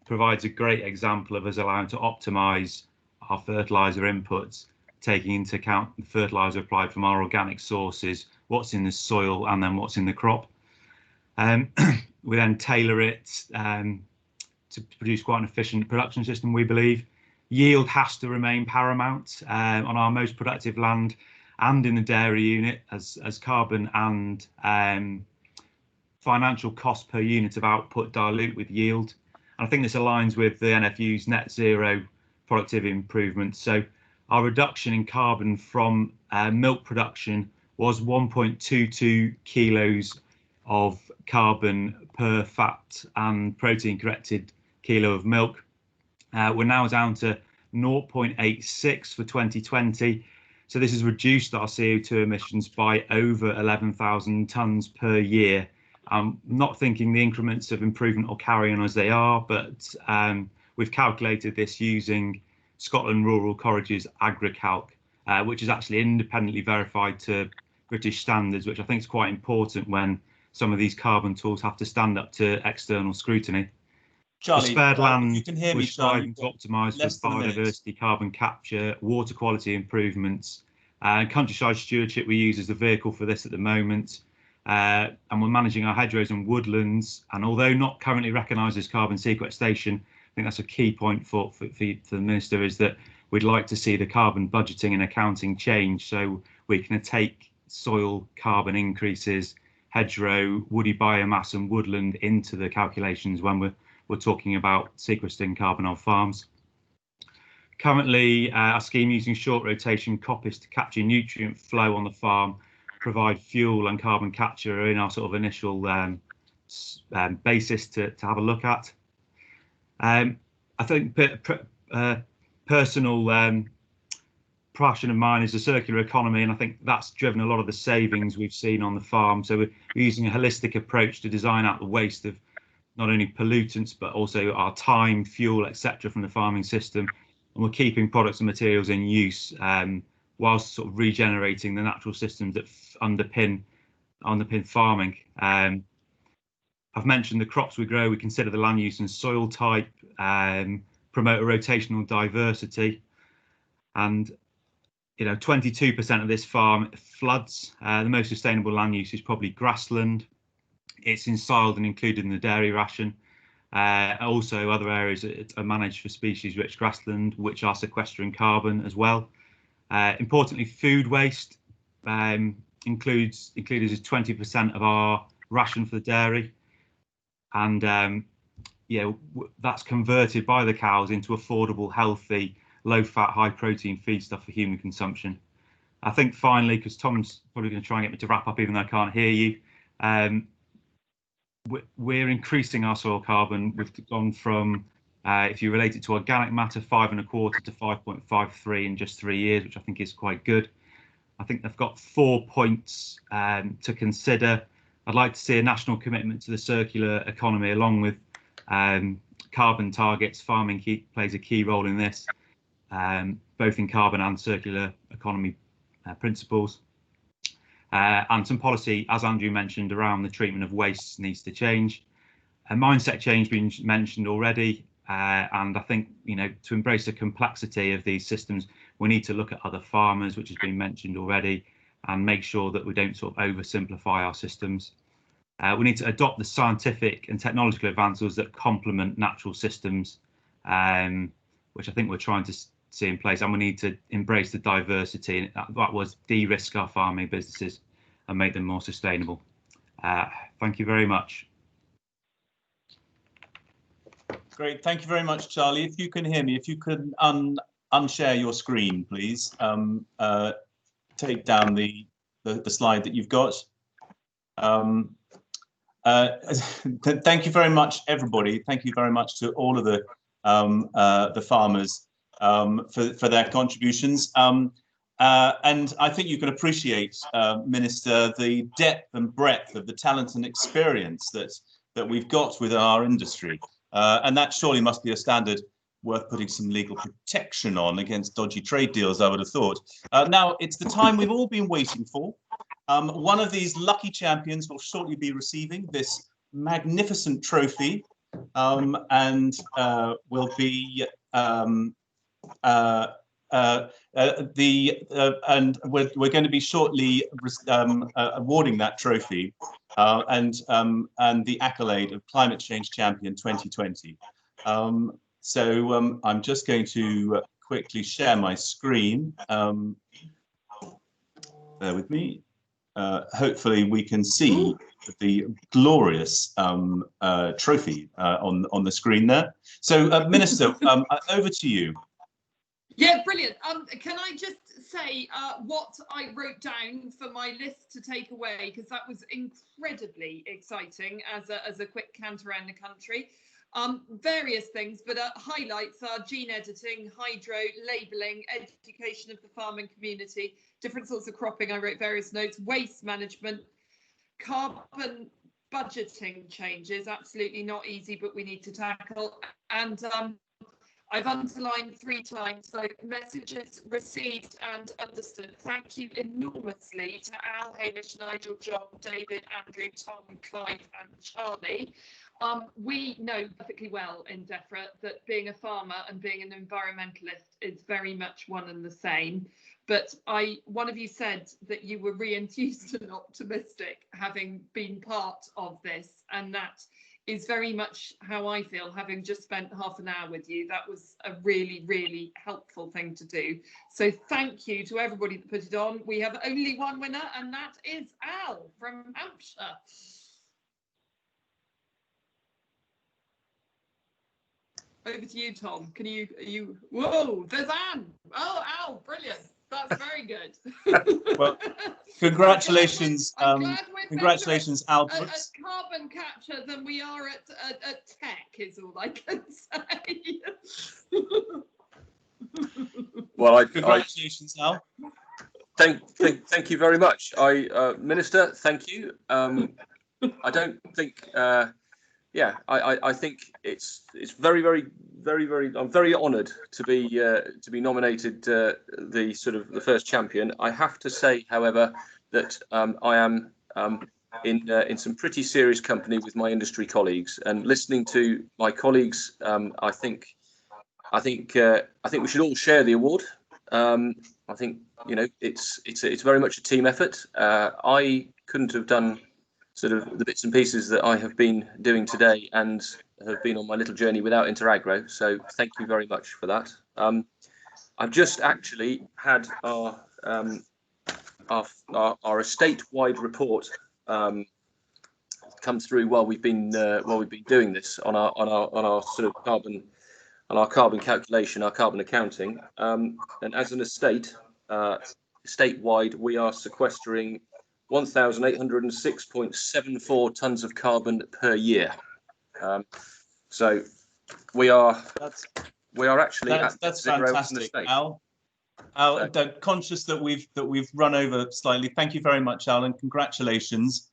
provides a great example of us allowing to optimise our fertiliser inputs, taking into account the fertiliser applied from our organic sources, what's in the soil and then what's in the crop. We then tailor it to produce quite an efficient production system, we believe. Yield has to remain paramount on our most productive land and in the dairy unit, as carbon and financial cost per unit of output dilute with yield. And I think this aligns with the NFU's net zero productivity improvements. So our reduction in carbon from milk production was 1.22 kilos of carbon per fat and protein corrected kilo of milk. We're now down to 0.86 for 2020. So this has reduced our CO2 emissions by over 11,000 tonnes per year. I'm not thinking the increments of improvement will carry on as they are, but we've calculated this using Scotland Rural College's AgriCalc, which is actually independently verified to British standards, which I think is quite important when some of these carbon tools have to stand up to external scrutiny. Charlie, the spared land, you can hear me, we're striving to optimise for biodiversity, carbon capture, water quality improvements, and countryside stewardship we use as the vehicle for this at the moment. And we're managing our hedgerows and woodlands. And although not currently recognised as carbon sequestration, I think that's a key point for the Minister, is that we'd like to see the carbon budgeting and accounting change so we can take soil carbon increases, hedgerow, woody biomass and woodland into the calculations when we're talking about sequestering carbon on farms. Currently, our scheme using short rotation coppice to capture nutrient flow on the farm, provide fuel and carbon capture are in our sort of initial basis to have a look at. I think personal passion of mine is the circular economy, and I think that's driven a lot of the savings we've seen on the farm. So we're using a holistic approach to design out the waste of not only pollutants but also our time, fuel, etc. from the farming system, and we're keeping products and materials in use whilst sort of regenerating the natural systems that underpin farming. I've mentioned the crops we grow. We consider the land use and soil type, promote a rotational diversity, and 22% of this farm floods. The most sustainable land use is probably grassland. It's ensiled and included in the dairy ration. Also, other areas are managed for species-rich grassland, which are sequestering carbon as well. Importantly, food waste included as 20% of our ration for the dairy, and that's converted by the cows into affordable, healthy, low-fat, high-protein feedstuff for human consumption. I think finally, because Tom's probably going to try and get me to wrap up even though I can't hear you, we're increasing our soil carbon. We've gone from, if you relate it to organic matter, 5.25 to 5.53 in just 3 years, which I think is quite good. I think they've got 4 points to consider. I'd like to see a national commitment to the circular economy along with carbon targets. Farming plays a key role in this, both in carbon and circular economy principles. And some policy, as Andrew mentioned, around the treatment of waste needs to change. A mindset change been mentioned already, and I think, you know, to embrace the complexity of these systems, we need to look at other farmers, which has been mentioned already, and make sure that we don't sort of oversimplify our systems. We need to adopt the scientific and technological advances that complement natural systems, which I think we're trying to see in place, and we need to embrace the diversity, and that was de-risk our farming businesses and make them more sustainable. Thank you very much. Great, thank you very much, Charlie. If you can hear me, if you could unshare your screen, please. Take down the slide that you've got. Thank you very much, everybody. Thank you very much to all of the farmers for their contributions. And I think you can appreciate, Minister, the depth and breadth of the talent and experience that we've got within our industry. And that surely must be a standard worth putting some legal protection on against dodgy trade deals, I would have thought. Now, it's the time we've all been waiting for. One of these lucky champions will shortly be receiving this magnificent trophy, and will be and we're going to be shortly awarding that trophy and the accolade of Climate Change Champion 2020. So I'm just going to quickly share my screen. Bear with me. Hopefully we can see the glorious trophy on the screen there. So, Minister, over to you. Yeah, brilliant. Can I just say what I wrote down for my list to take away, because that was incredibly exciting as a quick cant around the country. Various things, but highlights are gene editing, hydro, labelling, education of the farming community, different sorts of cropping. I wrote various notes, waste management, carbon budgeting changes, absolutely not easy, but we need to tackle. And I've underlined 3 times, so messages received and understood. Thank you enormously to Al, Hamish, Nigel, John, David, Andrew, Tom, Clive and Charlie. We know perfectly well in DEFRA that being a farmer and being an environmentalist is very much one and the same. But one of you said that you were re-enthused and optimistic, having been part of this, and that is very much how I feel, having just spent half an hour with you. That was a really, really helpful thing to do. So thank you to everybody that put it on. We have only one winner, and that is Al from Hampshire. Over to you, Tom. Can you? Whoa, there's Anne. Oh, Al, brilliant. That's very good. Well, congratulations, congratulations, Al. At carbon capture than we are at tech, is all I can say. Well, congratulations, Al. Thank you very much. Minister, thank you. I don't think. Yeah, I think it's very I'm very honoured to be nominated the first champion. I have to say, however, that I am in some pretty serious company with my industry colleagues, and listening to my colleagues, I think we should all share the award. I think, you know, it's very much a team effort. I couldn't have done sort of the bits and pieces that I have been doing today and have been on my little journey without Interagro. So thank you very much for that. I've just actually had our estate-wide report come through while we've been doing this on our sort of carbon calculation, our carbon accounting. And as an estate, statewide, we are sequestering 1,806.74 tons of carbon per year. So we are actually that's fantastic, Al. Al, conscious that we've run over slightly. Thank you very much, Al, and congratulations.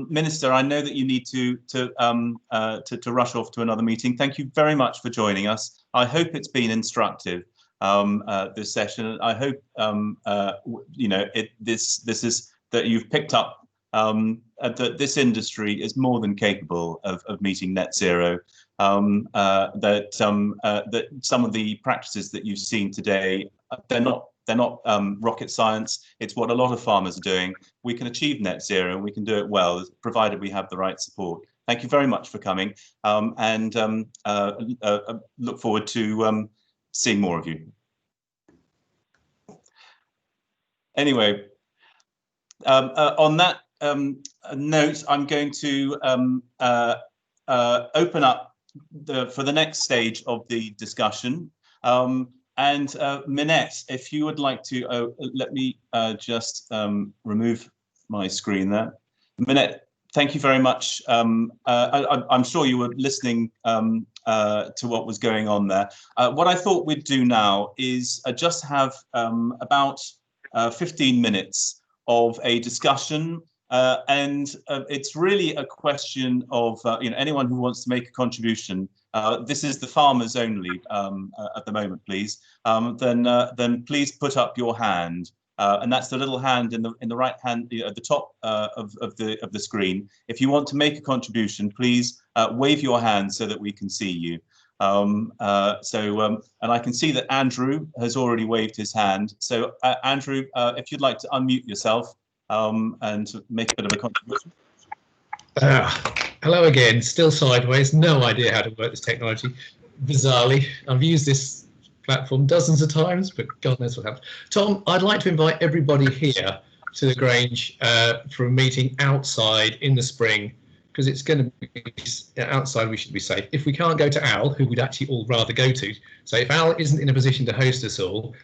Minister, I know that you need to rush off to another meeting. Thank you very much for joining us. I hope it's been instructive, this session. I hope you know this is that you've picked up that this industry is more than capable of meeting net zero. That some of the practices that you've seen today, they're not rocket science. It's what a lot of farmers are doing. We can achieve net zero, and we can do it well, provided we have the right support. Thank you very much for coming, and look forward to seeing more of you. Anyway, on that note, I'm going to open up for the next stage of the discussion. And Minette, if you would like to, let me just remove my screen there. Minette, thank you very much. I'm sure you were listening to what was going on there. What I thought we'd do now is just have about 15 minutes of a discussion. And it's really a question of you know, anyone who wants to make a contribution. This is the farmers only at the moment, please. Then please put up your hand, and that's the little hand in the right hand at the top of the screen. If you want to make a contribution, please wave your hand so that we can see you. And I can see that Andrew has already waved his hand. So Andrew, if you'd like to unmute yourself and make a bit of a contribution. Hello again, still sideways, no idea how to work this technology, bizarrely. I've used this platform dozens of times, but God knows what happens. Tom, I'd like to invite everybody here to the Grange for a meeting outside in the spring, because it's going to be outside. We should be safe. If we can't go to Al, who we'd actually all rather go to, so if Al isn't in a position to host us all,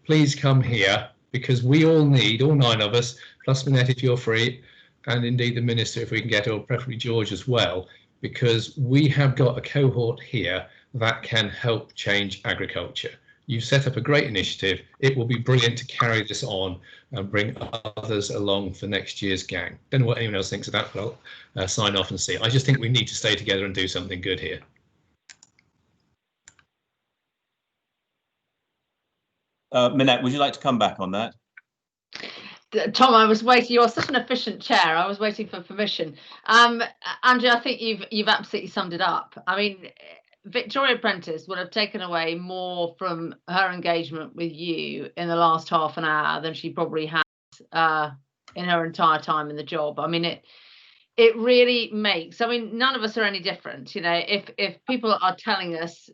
please come here, because we all need, all 9 of us, plus Minette if you're free, and indeed the Minister if we can get, or preferably George as well, because we have got a cohort here that can help change agriculture. You've set up a great initiative. It will be brilliant to carry this on and bring others along for next year's gang. Don't know what anyone else thinks of that, but I'll sign off and see. I just think we need to stay together and do something good here. Minette, would you like to come back on that? Tom, I was waiting. You're such an efficient chair. I was waiting for permission. Andrew, I think you've absolutely summed it up. I mean, Victoria Prentice would have taken away more from her engagement with you in the last half an hour than she probably has in her entire time in the job. I mean, it really makes. I mean, none of us are any different. You know, if people are telling us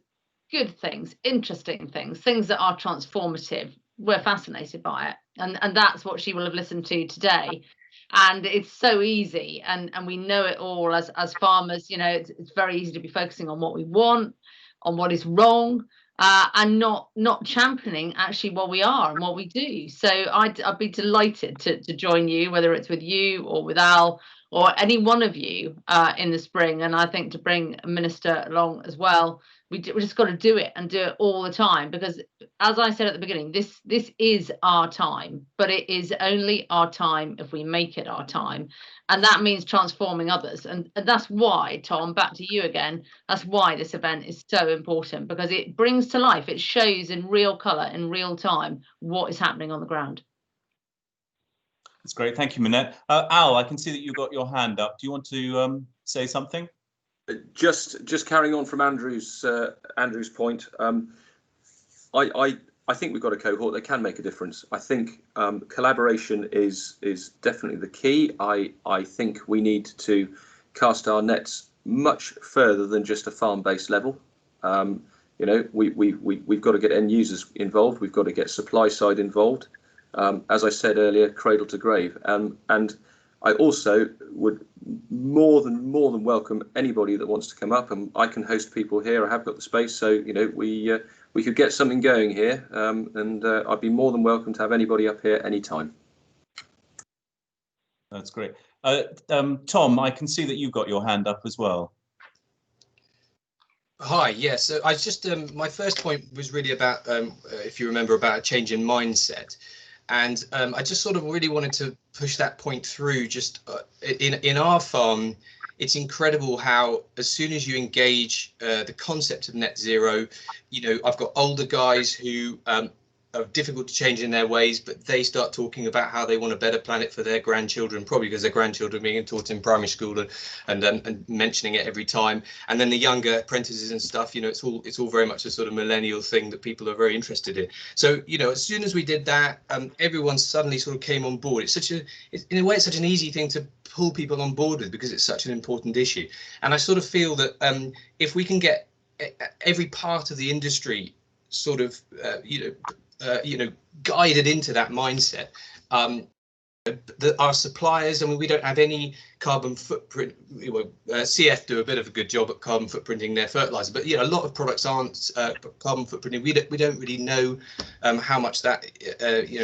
good things, interesting things, things that are transformative, we're fascinated by it, and that's what she will have listened to today. And it's so easy, and we know it all as farmers. You know, it's very easy to be focusing on what we want, on what is wrong, and not championing actually what we are and what we do. So I'd be delighted to join you, whether it's with you or with Al or any one of you in the spring. And I think to bring a minister along as well, we just got to do it, and do it all the time, because as I said at the beginning, this is our time, but it is only our time if we make it our time, and that means transforming others. And that's why, Tom, back to you again, that's why this event is so important, because it brings to life, it shows in real colour, in real time, what is happening on the ground. That's great. Thank you, Minette. Al, I can see that you've got your hand up. Do you want to say something? Just carrying on from Andrew's point, I think we've got a cohort that can make a difference. I think collaboration is definitely the key. I think we need to cast our nets much further than just a farm-based level. You know, we've got to get end users involved. We've got to get supply side involved. As I said earlier, cradle to grave. And I also would more than welcome anybody that wants to come up, and I can host people here. I have got the space, so you know we could get something going here, and I'd be more than welcome to have anybody up here anytime. That's great. Tom, I can see that you've got your hand up as well. Hi, yes. So I just my first point was really about, if you remember, about a change in mindset, and I just sort of really wanted to push that point through. Just in our farm, it's incredible how as soon as you engage the concept of net zero, you know, I've got older guys who are difficult to change in their ways, but they start talking about how they want a better planet for their grandchildren, probably because their grandchildren are being taught in primary school and mentioning it every time. And then the younger apprentices and stuff, you know, it's all very much a sort of millennial thing that people are very interested in. So, you know, as soon as we did that, everyone suddenly sort of came on board. It's in a way, it's such an easy thing to pull people on board with because it's such an important issue. And I sort of feel that if we can get every part of the industry sort of, guided into that mindset. Our suppliers, I mean, we don't have any carbon footprint. CF do a bit of a good job at carbon footprinting their fertilizer, but a lot of products aren't carbon footprinting. We don't really know how much that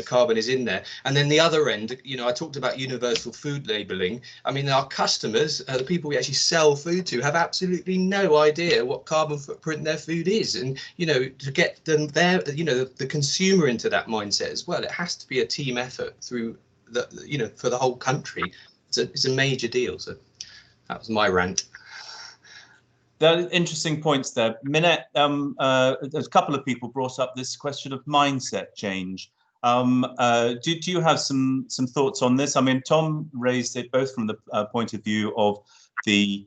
carbon is in there. And then the other end, I talked about universal food labeling. I mean, our customers, the people we actually sell food to, have absolutely no idea what carbon footprint their food is. And to get them there, the consumer into that mindset as well, it has to be a team effort through for the whole country. It's a major deal. So that was my rant. There are interesting points there. Minette, there's a couple of people brought up this question of mindset change. Do you have some thoughts on this? I mean, Tom raised it both from the point of view of the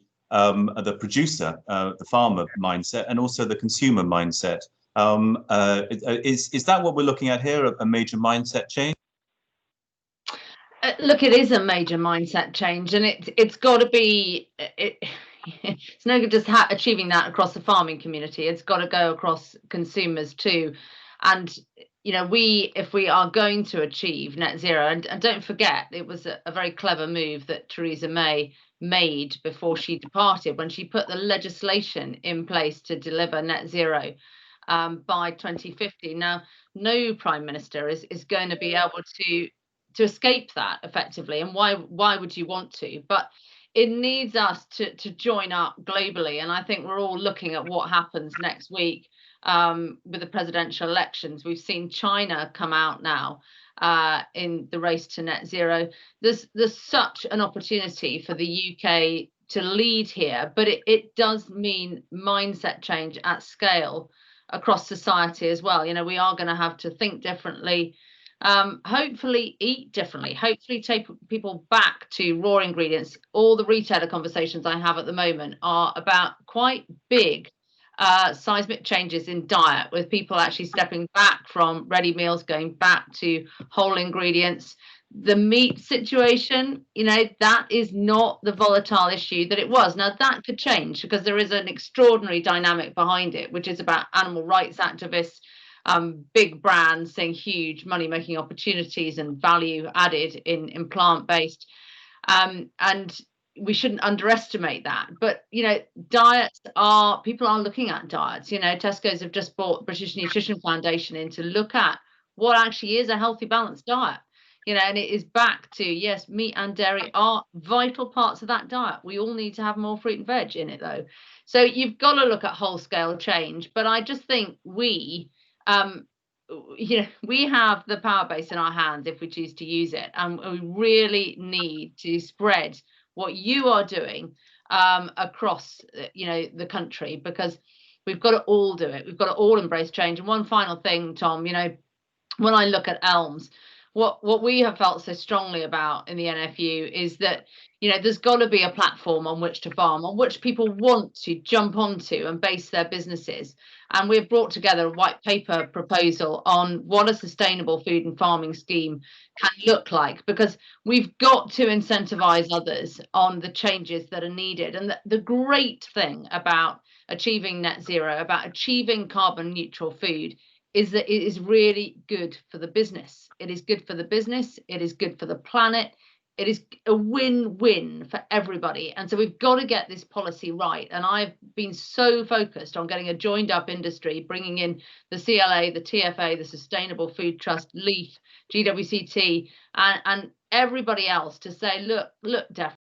producer, the farmer mindset, and also the consumer mindset. Is that what we're looking at here, a major mindset change? Look, it is a major mindset change, and it's got to be. It's no good just achieving that across the farming community. It's got to go across consumers too, and if we are going to achieve net zero, and don't forget, it was a very clever move that Theresa May made before she departed when she put the legislation in place to deliver net zero by 2050. Now, no prime minister is going to be able to escape that effectively, and why would you want to? But it needs us to join up globally, and I think we're all looking at what happens next week with the presidential elections. We've seen China come out now in the race to net zero. There's such an opportunity for the UK to lead here, but it does mean mindset change at scale across society as well. We are going to have to think differently, hopefully eat differently, hopefully take people back to raw ingredients. All the retailer conversations I have at the moment are about quite big seismic changes in diet, with people actually stepping back from ready meals, going back to whole ingredients. The meat situation, that is not the volatile issue that it was. Now that could change because there is an extraordinary dynamic behind it, which is about animal rights activists, big brands seeing huge money-making opportunities and value added in plant-based, and we shouldn't underestimate that. But diets people are looking at diets. Tesco's have just bought British Nutrition Foundation in to look at what actually is a healthy, balanced diet. And it is back to, yes, meat and dairy are vital parts of that diet. We all need to have more fruit and veg in it, though. So you've got to look at whole-scale change. But I just think we have the power base in our hands if we choose to use it, and we really need to spread what you are doing across the country, because we've got to all do it. We've got to all embrace change. And one final thing, Tom, when I look at ELMS, what we have felt so strongly about in the NFU is that there's got to be a platform on which to farm, on which people want to jump onto and base their businesses. And we've brought together a white paper proposal on what a sustainable food and farming scheme can look like, because we've got to incentivize others on the changes that are needed. And the great thing about achieving net zero, about achieving carbon neutral food, is that it is really good for the business. It is good for the business. It is good for the planet. It is a win-win for everybody. And so we've got to get this policy right. And I've been so focused on getting a joined up industry, bringing in the CLA, the TFA, the Sustainable Food Trust, LEAF, GWCT, and everybody else to say, look, definitely,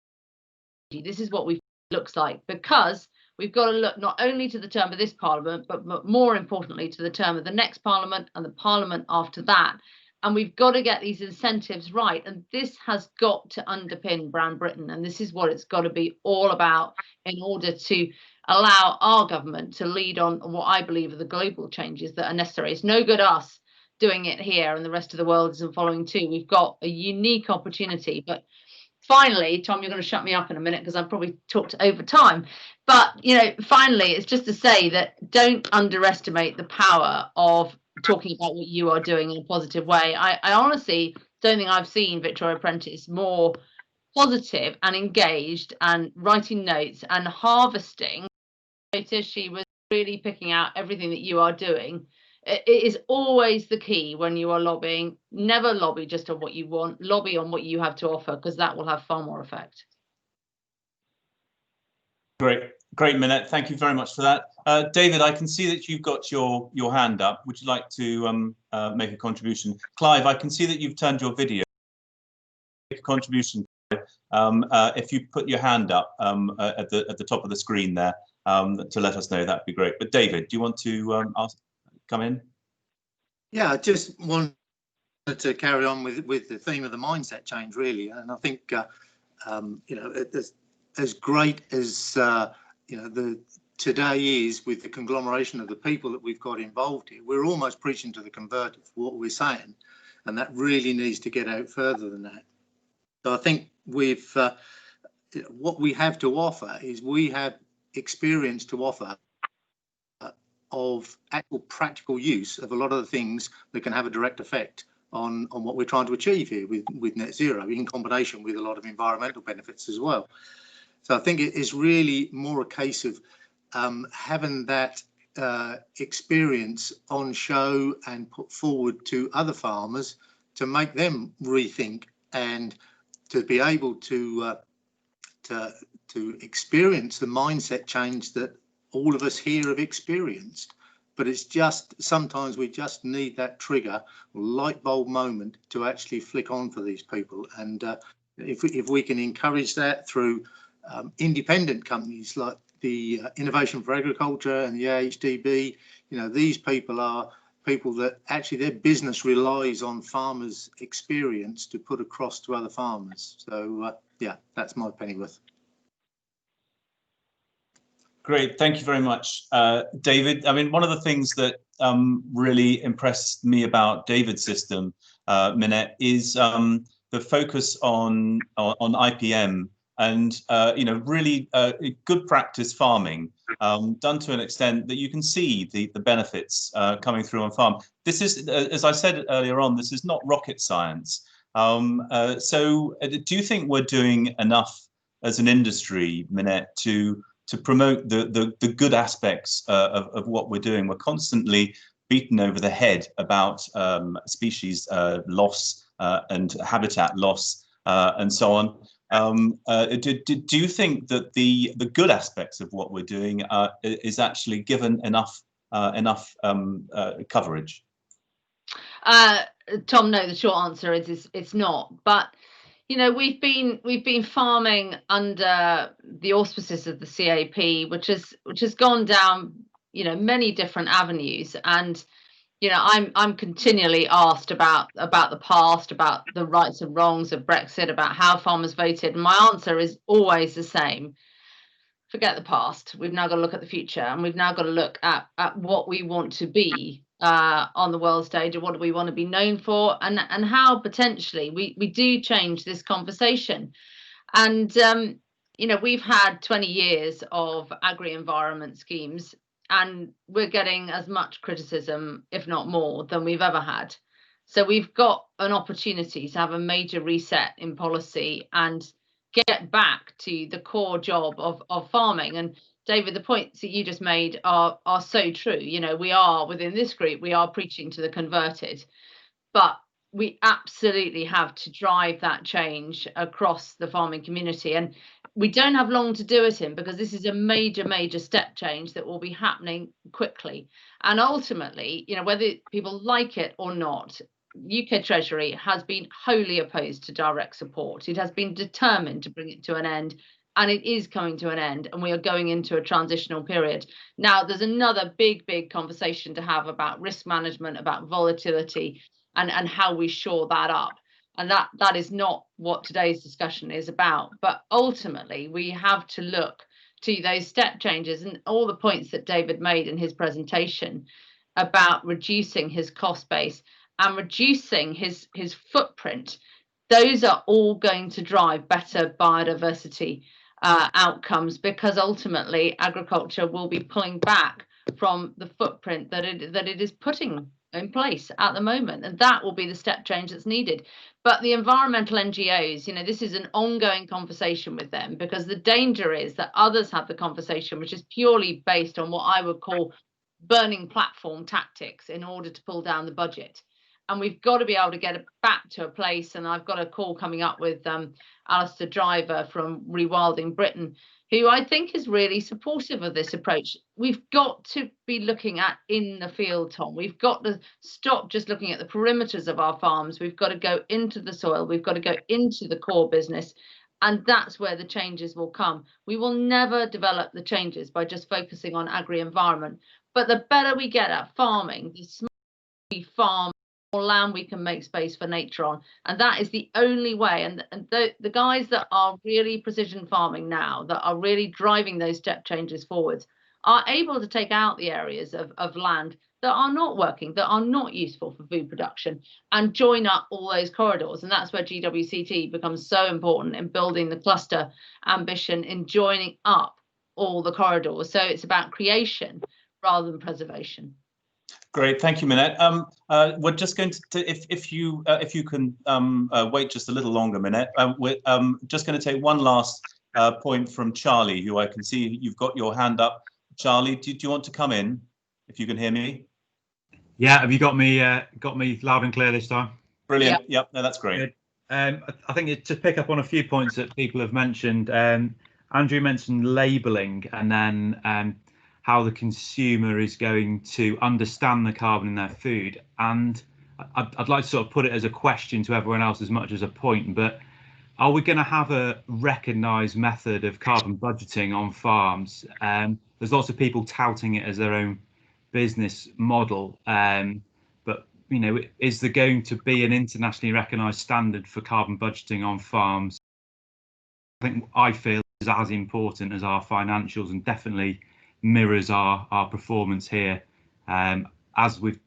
this is what we looks like, because we've got to look not only to the term of this Parliament, but more importantly to the term of the next Parliament and the Parliament after that. And we've got to get these incentives right. And this has got to underpin Brand Britain. And this is what it's got to be all about in order to allow our government to lead on what I believe are the global changes that are necessary. It's no good us doing it here and the rest of the world isn't following too. We've got a unique opportunity. But finally, Tom, you're going to shut me up in a minute because I've probably talked over time. But, you know, finally, it's just to say that don't underestimate the power of talking about what you are doing in a positive way. I honestly don't think I've seen Victoria Prentice more positive and engaged and writing notes and harvesting. She was really picking out everything that you are doing. It is always the key when you are lobbying. Never lobby just on what you want, lobby on what you have to offer, because that will have far more effect. Great, Minette. Thank you very much for that. David, I can see that you've got your hand up. Would you like to make a contribution? Clive, I can see that you've turned your video. Make a contribution. If you put your hand up at the top of the screen there to let us know, that'd be great. But David, do you want to come in? Yeah, I just wanted to carry on with the theme of the mindset change, really. And I think, you know, as great as you know today is with the conglomeration of the people that we've got involved here, we're almost preaching to the converted for what we're saying, and that really needs to get out further than that. So I think we've what we have to offer is we have experience to offer of actual practical use of a lot of the things that can have a direct effect on what we're trying to achieve here with net zero, in combination with a lot of environmental benefits as well. So I think it is really more a case of having that experience on show and put forward to other farmers to make them rethink and to be able to experience the mindset change that all of us here have experienced. But it's just sometimes we just need that trigger, light bulb moment to actually flick on for these people. And if we can encourage that through independent companies like the Innovation for Agriculture and the AHDB, you know, these people are people that actually their business relies on farmers' experience to put across to other farmers. So yeah, that's my pennyworth. Great, thank you very much, David. I mean, one of the things that really impressed me about David's system, Minette, is the focus on IPM and you know, really good practice farming, done to an extent that you can see the benefits coming through on farm. This is, as I said earlier on, this is not rocket science. So do you think we're doing enough as an industry, Minette, to promote the good aspects of what we're doing? We're constantly beaten over the head about species loss and habitat loss and so on. Do you think that the good aspects of what we're doing is actually given enough coverage? Tom, no, the short answer is it's not. But you know, we've been farming under the auspices of the CAP, which has gone down, you know, many different avenues. And you know, I'm continually asked about the past, about the rights and wrongs of Brexit, about how farmers voted. And my answer is always the same. Forget the past. We've now got to look at the future, and we've now got to look at what we want to be on the world stage, and what do we want to be known for, and how potentially we do change this conversation. And you know, we've had 20 years of agri-environment schemes, and we're getting as much criticism, if not more, than we've ever had. So we've got an opportunity to have a major reset in policy and get back to the core job of farming. And David, the points that you just made are so true. You know, we are within this group, we are preaching to the converted, but we absolutely have to drive that change across the farming community. And we don't have long to do it in, because this is a major step change that will be happening quickly. And ultimately, you know, whether people like it or not, UK Treasury has been wholly opposed to direct support. It has been determined to bring it to an end and it is coming to an end, and we are going into a transitional period. Now, there's another big conversation to have about risk management, about volatility, and how we shore that up. And that is not what today's discussion is about. But ultimately, we have to look to those step changes and all the points that David made in his presentation about reducing his cost base and reducing his footprint. Those are all going to drive better biodiversity outcomes, because ultimately agriculture will be pulling back from the footprint that it is putting in place at the moment, and that will be the step change that's needed. But the environmental NGOs, you know, this is an ongoing conversation with them, because the danger is that others have the conversation which is purely based on what I would call burning platform tactics in order to pull down the budget. And we've got to be able to get it back to a place, and I've got a call coming up with Alistair Driver from Rewilding Britain, who I think is really supportive of this approach. We've got to be looking at in the field, Tom. We've got to stop just looking at the perimeters of our farms. We've got to go into the soil. We've got to go into the core business. And that's where the changes will come. We will never develop the changes by just focusing on agri-environment. But the better we get at farming, the smarter we farm, more land we can make space for nature on, and that is the only way. And the guys that are really precision farming now, that are really driving those step changes forwards, are able to take out the areas of land that are not working, that are not useful for food production, and join up all those corridors. And that's where GWCT becomes so important in building the cluster ambition, in joining up all the corridors. So it's about creation rather than preservation. Great, thank you, Minette. We're just going to, if you can wait just a little longer, Minette. We're just going to take one last point from Charlie, who I can see you've got your hand up. Charlie, do you want to come in? If you can hear me. Yeah, have you got me loud and clear this time? Brilliant. Yep, no, that's great. I think to pick up on a few points that people have mentioned. Andrew mentioned labelling, and then how the consumer is going to understand the carbon in their food. And I'd like to sort of put it as a question to everyone else as much as a point, but are we going to have a recognised method of carbon budgeting on farms? There's lots of people touting it as their own business model, but you know, is there going to be an internationally recognised standard for carbon budgeting on farms? I feel is as important as our financials, and definitely mirrors our performance here. As we've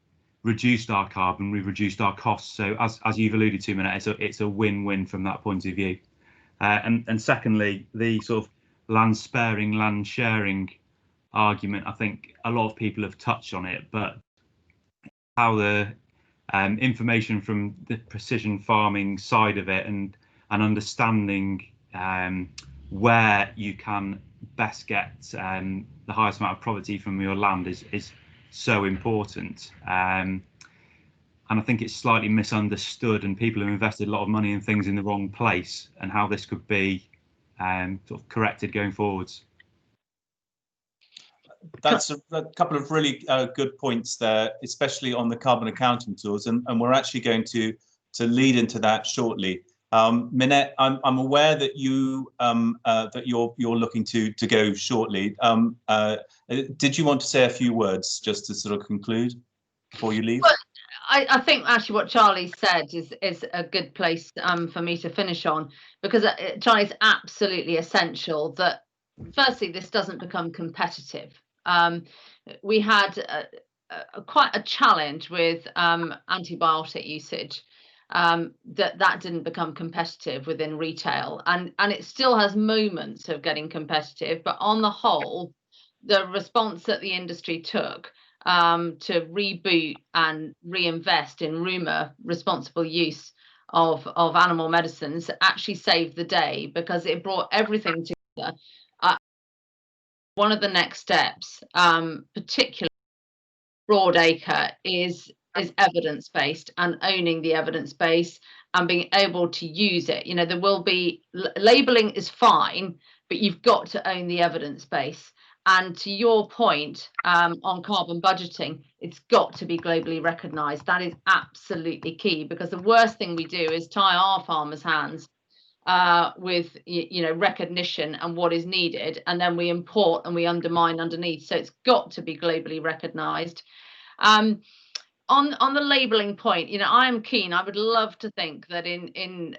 reduced our carbon, we've reduced our costs. So as you've alluded to, Minette, it's a win-win from that point of view. And secondly, the sort of land sparing, land sharing argument, I think a lot of people have touched on it, but how the information from the precision farming side of it and understanding where you can best get the highest amount of property from your land is so important, and I think it's slightly misunderstood, and people have invested a lot of money in things in the wrong place, and how this could be sort of corrected going forwards. That's a couple of really good points there, especially on the carbon accounting tools, and we're actually going to lead into that shortly. Minette, I'm aware that you're looking to go shortly. Did you want to say a few words just to sort of conclude before you leave? Well, I think actually what Charlie said is a good place for me to finish on, because Charlie's absolutely essential that firstly this doesn't become competitive. We had quite a challenge with antibiotic usage. That didn't become competitive within retail, and it still has moments of getting competitive, but on the whole the response that the industry took to reboot and reinvest in rumour responsible use of animal medicines actually saved the day, because it brought everything together. One of the next steps, particularly Broadacre, is evidence-based, and owning the evidence base and being able to use it. You know, there will be labelling is fine, but you've got to own the evidence base. And to your point on carbon budgeting, it's got to be globally recognised. That is absolutely key, because the worst thing we do is tie our farmers' hands with recognition and what is needed, and then we import and we undermine underneath. So it's got to be globally recognised. On the labelling point, I am keen. I would love to think that in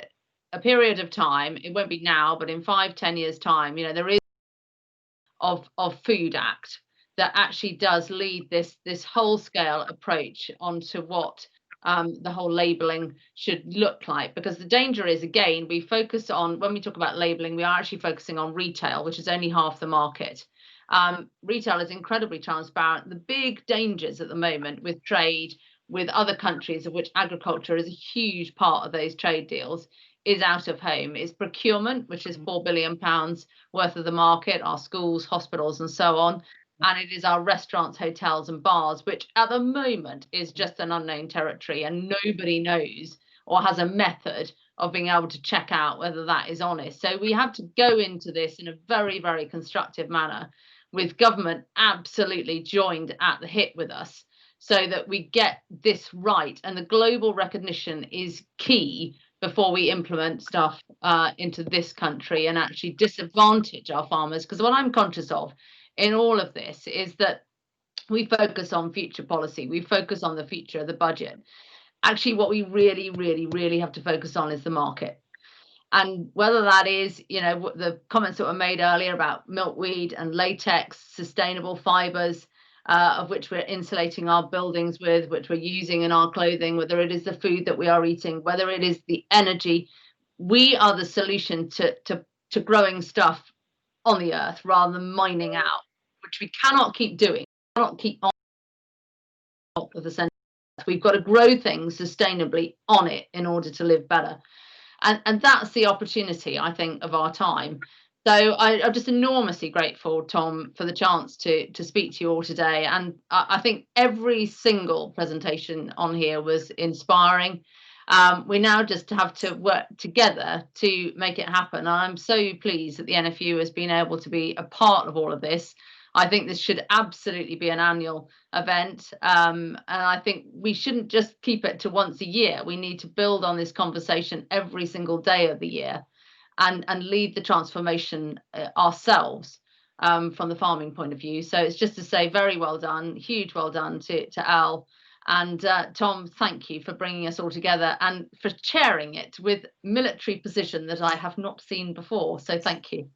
a period of time, it won't be now, but in 5-10 years' time, there is of Food Act that actually does lead this whole scale approach onto what the whole labelling should look like. Because the danger is, again, we focus on, when we talk about labelling, we are actually focusing on retail, which is only half the market. Retail is incredibly transparent. The big dangers at the moment with trade with other countries, of which agriculture is a huge part of those trade deals, is out of home. Is procurement, which is £4 billion worth of the market, our schools, hospitals, and so on. And it is our restaurants, hotels, and bars, which at the moment is just an unknown territory, and nobody knows or has a method of being able to check out whether that is honest. So we have to go into this in a very, very constructive manner, with government absolutely joined at the hip with us, so that we get this right. And the global recognition is key before we implement stuff into this country and actually disadvantage our farmers. Because what I'm conscious of in all of this is that we focus on future policy, we focus on the future of the budget. Actually, what we really, really, really have to focus on is the market. And whether that is, the comments that were made earlier about milkweed and latex, sustainable fibres, of which we're insulating our buildings with, which we're using in our clothing, whether it is the food that we are eating, whether it is the energy, we are the solution to growing stuff on the earth rather than mining out, which we cannot keep doing. We cannot keep on of the center. We've got to grow things sustainably on it in order to live better. And that's the opportunity, I think, of our time. So I'm just enormously grateful, Tom, for the chance to speak to you all today. And I think every single presentation on here was inspiring. We now just have to work together to make it happen. And I'm so pleased that the NFU has been able to be a part of all of this. I think this should absolutely be an annual event. And I think we shouldn't just keep it to once a year. We need to build on this conversation every single day of the year and lead the transformation ourselves from the farming point of view. So it's just to say very well done, huge well done to Al. And Tom, thank you for bringing us all together and for chairing it with military precision that I have not seen before. So thank you.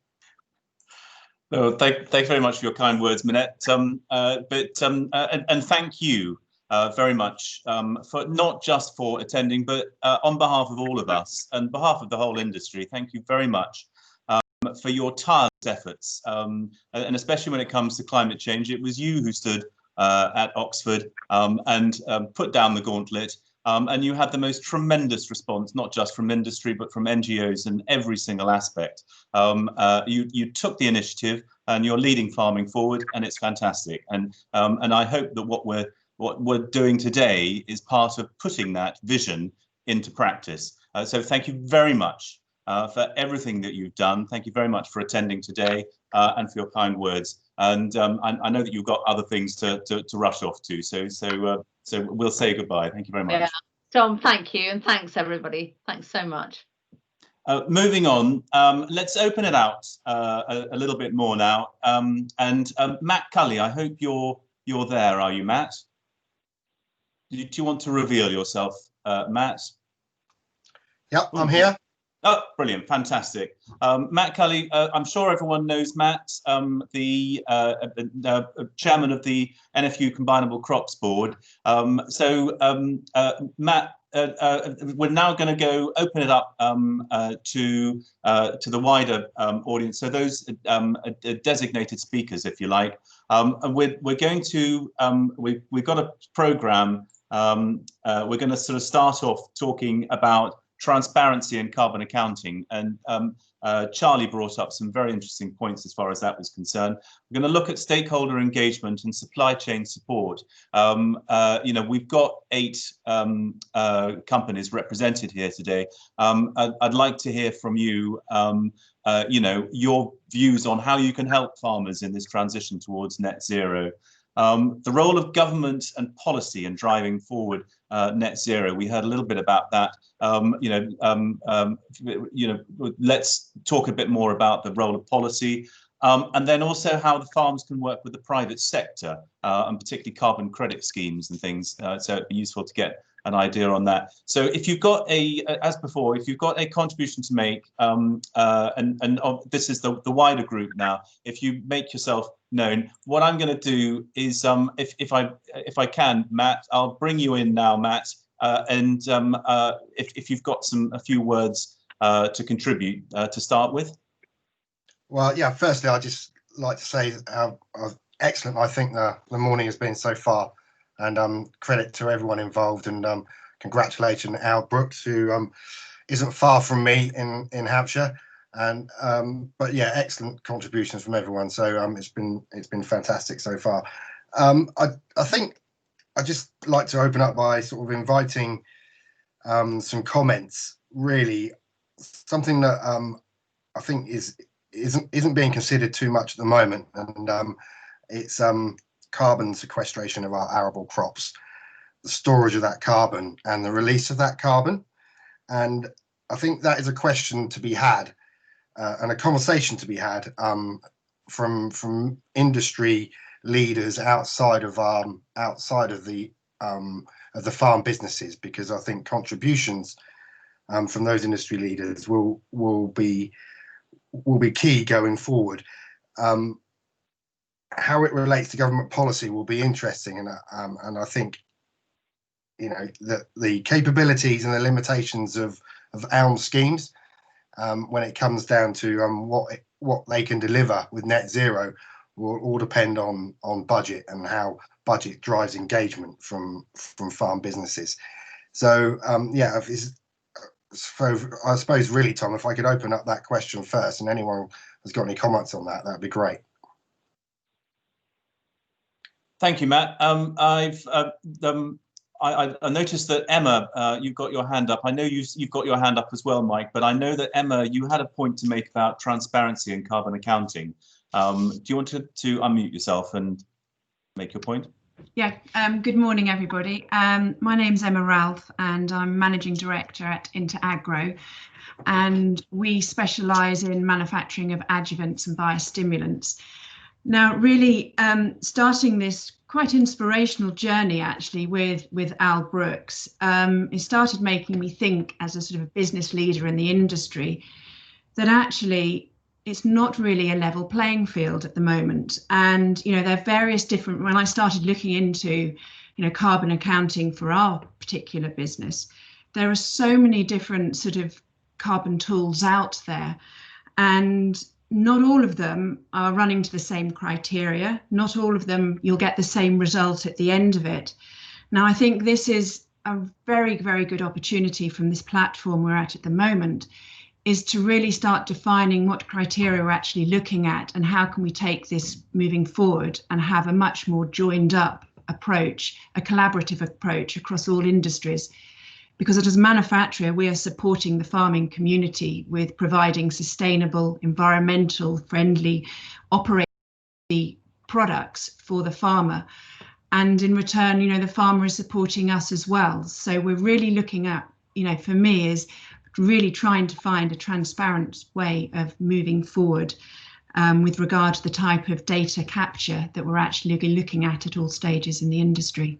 No, thank you very much for your kind words, Minette. And thank you very much for not just for attending, but on behalf of all of us and behalf of the whole industry. Thank you very much for your tireless efforts, and especially when it comes to climate change. It was you who stood at Oxford and put down the gauntlet. And you had the most tremendous response, not just from industry, but from NGOs in every single aspect. You took the initiative and you're leading farming forward, and it's fantastic. And I hope that what we're doing today is part of putting that vision into practice. So thank you very much for everything that you've done. Thank you very much for attending today and for your kind words. And I know that you've got other things to rush off to. So we'll say goodbye. Thank you very much. Yeah. Tom, thank you. And thanks, everybody. Thanks so much. Moving on, let's open it out a little bit more now. Matt Cully, I hope you're there. Are you, Matt? Do you want to reveal yourself, Matt? Yep, I'm here. Oh, brilliant, fantastic. Matt Cully, I'm sure everyone knows Matt, the chairman of the NFU Combinable Crops Board. Matt, we're now going to go open it up to the wider audience. So those designated speakers, if you like, and we're going to we've got a program. We're going to sort of start off talking about transparency and carbon accounting, and Charlie brought up some very interesting points as far as that was concerned. We're going to look at stakeholder engagement and supply chain support. We've got 8 companies represented here today. I'd like to hear from you, your views on how you can help farmers in this transition towards net zero. The role of government and policy in driving forward net zero. We heard a little bit about that. Let's talk a bit more about the role of policy, and then also how the farms can work with the private sector, and particularly carbon credit schemes and things. So it'd be useful to get an idea on that. So if you've got as before, if you've got a contribution to make, this is the wider group now, if you make yourself known, what I'm going to do is, if I can, Matt, I'll bring you in now, Matt, if you've got a few words to contribute to start with. Well, yeah, firstly, I'd just like to say how excellent I think the morning has been so far, and credit to everyone involved, and congratulations Al Brooks, who isn't far from me in Hampshire, and but yeah, excellent contributions from everyone. So it's been fantastic so far. I think I'd just like to open up by sort of inviting some comments. Really, something that I think isn't being considered too much at the moment, and it's carbon sequestration of our arable crops, the storage of that carbon and the release of that carbon. And I think that is a question to be had, and a conversation to be had from industry leaders outside of the farm businesses, because I think contributions from those industry leaders will be key going forward. How it relates to government policy will be interesting, and I think that the capabilities and the limitations of ALM schemes, when it comes down to what they can deliver with net zero, will all depend on budget and how budget drives engagement from farm businesses. So I suppose really, Tom, if I could open up that question first, and anyone has got any comments on that, that'd be great. Thank you, Matt. I noticed that Emma, you've got your hand up. I know you've got your hand up as well, Mike, but I know that Emma, you had a point to make about transparency and carbon accounting. Do you want to unmute yourself and make your point? Yeah, good morning, everybody. My name's Emma Ralph, and I'm Managing Director at Interagro, and we specialise in manufacturing of adjuvants and biostimulants. Now, really starting this quite inspirational journey actually with Al Brooks, it started making me think, as a sort of a business leader in the industry, that actually it's not really a level playing field at the moment. And, there are various different, when I started looking into, carbon accounting for our particular business, there are so many different sort of carbon tools out there, and not all of them are running to the same criteria. Not all of them, you'll get the same result at the end of it. Now, I think this is a very, very good opportunity from this platform we're at the moment, is to really start defining what criteria we're actually looking at and how can we take this moving forward and have a much more joined up approach, a collaborative approach across all industries. Because as a manufacturer, we are supporting the farming community with providing sustainable, environmental friendly operating products for the farmer. And in return, the farmer is supporting us as well. So we're really looking at, for me, is really trying to find a transparent way of moving forward with regard to the type of data capture that we're actually looking at all stages in the industry.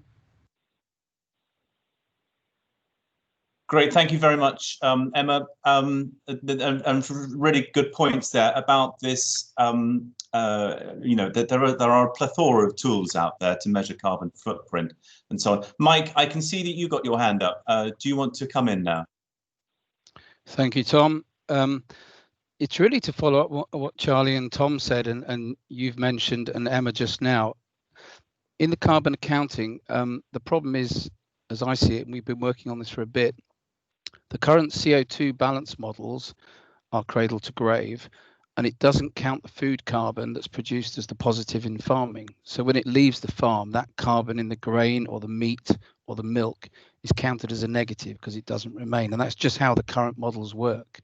Great, thank you very much, Emma, and for really good points there about this. That there are a plethora of tools out there to measure carbon footprint and so on. Mike, I can see that you got your hand up. Do you want to come in now? Thank you, Tom. It's really to follow up what Charlie and Tom said, and you've mentioned, and Emma just now. In the carbon accounting, the problem is, as I see it, and we've been working on this for a bit, the current CO2 balance models our cradle to grave, and it doesn't count the food carbon that's produced as the positive in farming. So when it leaves the farm, that carbon in the grain or the meat or the milk is counted as a negative because it doesn't remain. And that's just how the current models work.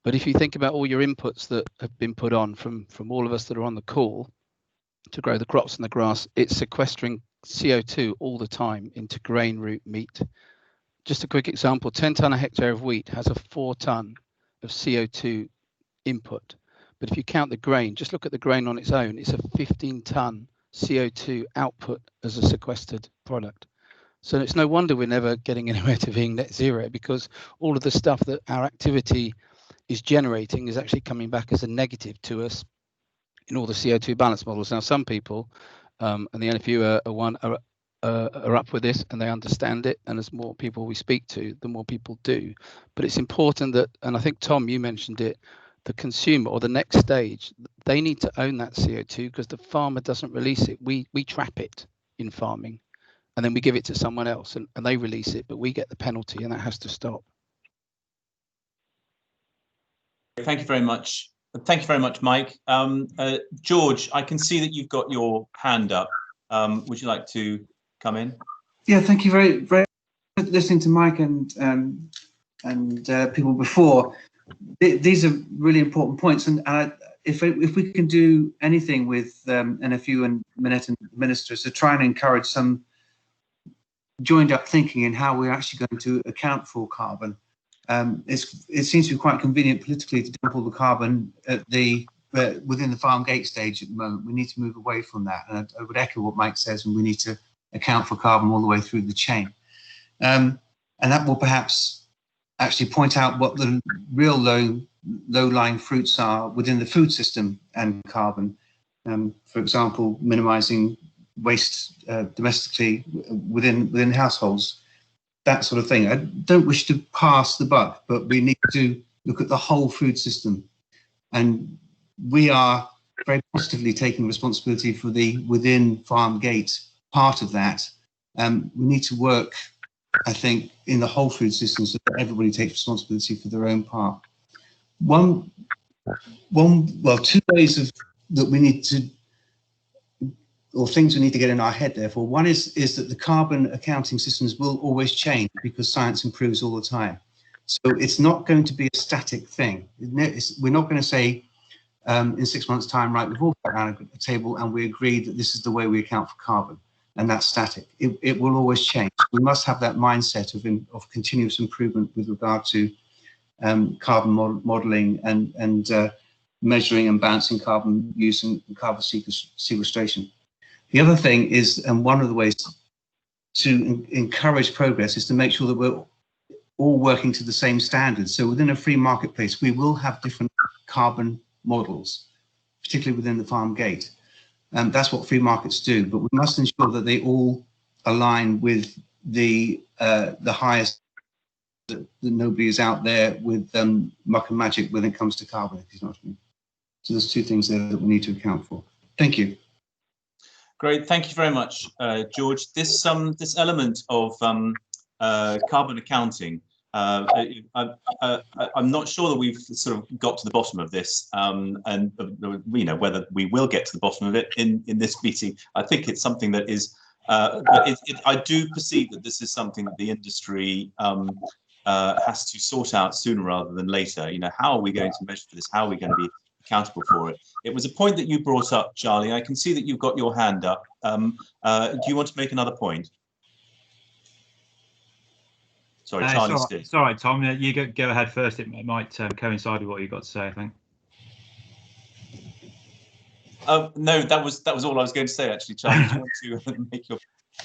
But if you think about all your inputs that have been put on from all of us that are on the call to grow the crops and the grass, it's sequestering CO2 all the time into grain, root, meat. Just a quick example, 10 tonne a hectare of wheat has a 4 tonne of CO2 input. But if you count the grain, just look at the grain on its own, it's a 15 tonne CO2 output as a sequestered product. So it's no wonder we're never getting anywhere to being net zero, because all of the stuff that our activity is generating is actually coming back as a negative to us in all the CO2 balance models. Now, some people, and the NFU are up with this and they understand it, and as more people we speak to, the more people do. But it's important that, and I think Tom, you mentioned it, the consumer or the next stage, they need to own that CO2 because the farmer doesn't release it. We trap it in farming and then we give it to someone else and they release it, but we get the penalty, and that has to stop. Thank you very much. Thank you very much, Mike. George, I can see that you've got your hand up. Would you like to come in? Yeah, thank you very much. Listening to Mike and people before, these are really important points. And if we can do anything with NFU and Minette and ministers to try and encourage some joined up thinking in how we're actually going to account for carbon. It seems to be quite convenient politically to dump all the carbon at within the farm gate stage at the moment. We need to move away from that. And I would echo what Mike says, and we need to account for carbon all the way through the chain. And that will perhaps actually point out what the real low-lying fruits are within the food system and carbon. For example, minimizing waste domestically within households. That sort of thing. I don't wish to pass the buck, but we need to look at the whole food system. And we are very positively taking responsibility for the within farm gate part of that. We need to work, I think, in the whole food system so that everybody takes responsibility for their own part. Well, two ways that we need to, or things we need to get in our head, therefore. One is that the carbon accounting systems will always change because science improves all the time. So it's not going to be a static thing. We're not going to say in 6 months' time, right, we've all got around a table and we agree that this is the way we account for carbon, and that's static. It will always change. We must have that mindset of continuous improvement with regard to carbon modelling and measuring and balancing carbon use and carbon sequestration. The other thing is, and one of the ways to encourage progress is to make sure that we're all working to the same standards. So within a free marketplace, we will have different carbon models, particularly within the farm gate. And that's what free markets do, but we must ensure that they all align with the highest, that nobody is out there with muck and magic when it comes to carbon, if you know what I mean. So there's two things there that we need to account for. Thank you. Great, thank you very much, George. This element of carbon accounting, I'm not sure that we've sort of got to the bottom of this, and you know whether we will get to the bottom of it in this meeting. I think it's something that is. I do perceive that this is something that the industry has to sort out sooner rather than later. You know, how are we going to measure this? How are we going to be accountable for it? It was a point that you brought up, Charlie. I can see that you've got your hand up. Do you want to make another point? Sorry, Charlie. It's all right, Tom. You go ahead first. It might coincide with what you've got to say, I think. No, that was all I was going to say, actually, Charlie. Do you want to make your?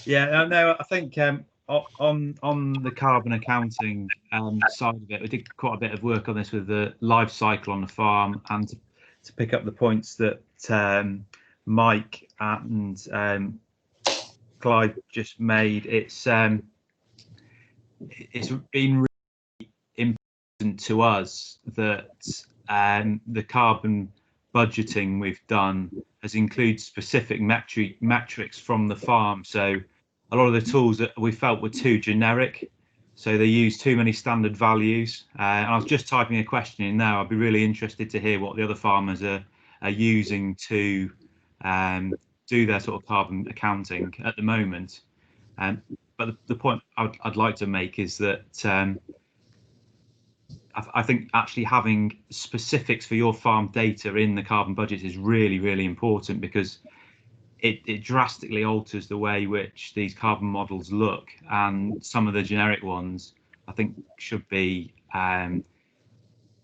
Yeah, no, I think on the carbon accounting side of it, we did quite a bit of work on this with the life cycle on the farm, and to pick up the points that Mike and Clive just made. It's been really important to us that the carbon budgeting we've done has included specific metrics from the farm. So a lot of the tools that we felt were too generic. So they use too many standard values. And I was just typing a question in now. I'd be really interested to hear what the other farmers are using to do their sort of carbon accounting at the moment. But the point I'd like to make is that I think actually having specifics for your farm data in the carbon budget is really, really important, because it drastically alters the way which these carbon models look, and some of the generic ones I think should be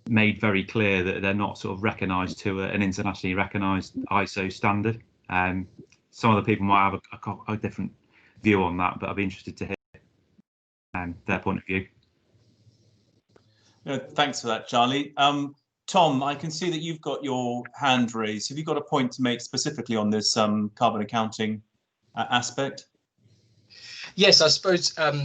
made very clear that they're not sort of recognised to an internationally recognised ISO standard. Some other people might have a different view on that, but I'd be interested to hear their point of view. Thanks for that, Charlie. Tom, I can see that you've got your hand raised. Have you got a point to make specifically on this carbon accounting aspect? Yes, I suppose I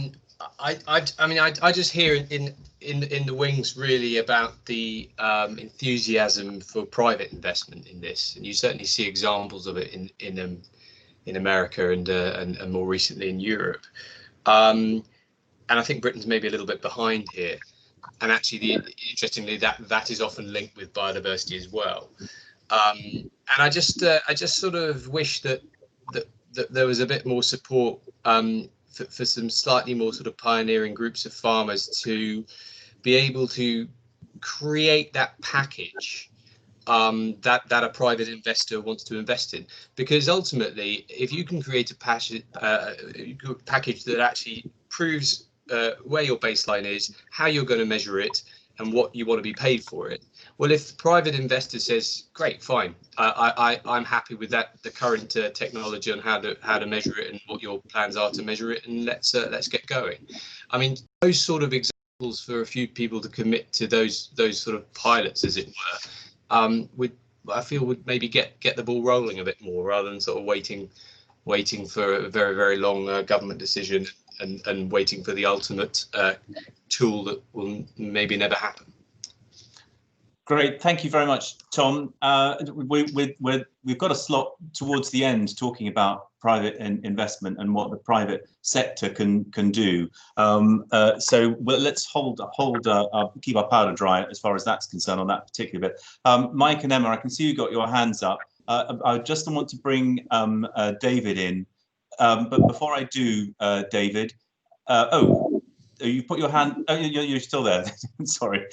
just hear in the wings really about the enthusiasm for private investment in this, and you certainly see examples of it in America and more recently in Europe. And I think Britain's maybe a little bit behind here. And actually, interestingly, that is often linked with biodiversity as well. And I just sort of wish that there was a bit more support for some slightly more sort of pioneering groups of farmers to be able to create that package that a private investor wants to invest in. Because ultimately, if you can create a package that actually proves where your baseline is, how you're going to measure it, and what you want to be paid for it. Well, if the private investor says, "Great, fine, I'm happy with that, the current technology on how to measure it and what your plans are to measure it, and let's get going." I mean, those sort of examples for a few people to commit to those sort of pilots, as it were, I feel would maybe get the ball rolling a bit more, rather than sort of waiting for a very, very long government decision. And waiting for the ultimate tool that will maybe never happen. Great, thank you very much, Tom. We've got a slot towards the end talking about private investment and what the private sector can do. So let's keep our powder dry as far as that's concerned on that particular bit. Mike and Emma, I can see you got your hands up. I just want to bring David in. But before I do, David, you put your hand, you're still there, sorry.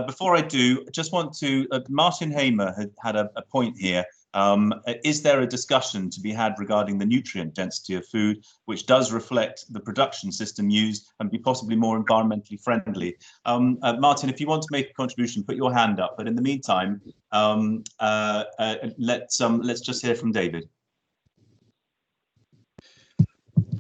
Before I do, just want to, Martin Hamer had a point here. Is there a discussion to be had regarding the nutrient density of food, which does reflect the production system used and be possibly more environmentally friendly? Martin, if you want to make a contribution, put your hand up. But in the meantime, let's just hear from David.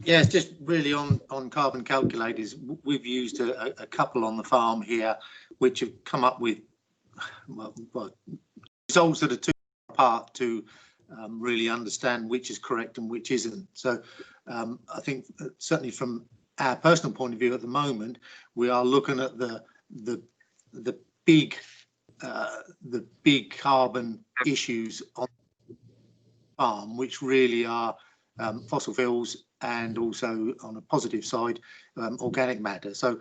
Yes, just really on carbon calculators, we've used a couple on the farm here, which have come up with results that are too apart to really understand which is correct and which isn't. So I think certainly from our personal point of view at the moment, we are looking at the big carbon issues on the farm, which really are fossil fuels, and also on a positive side, organic matter. So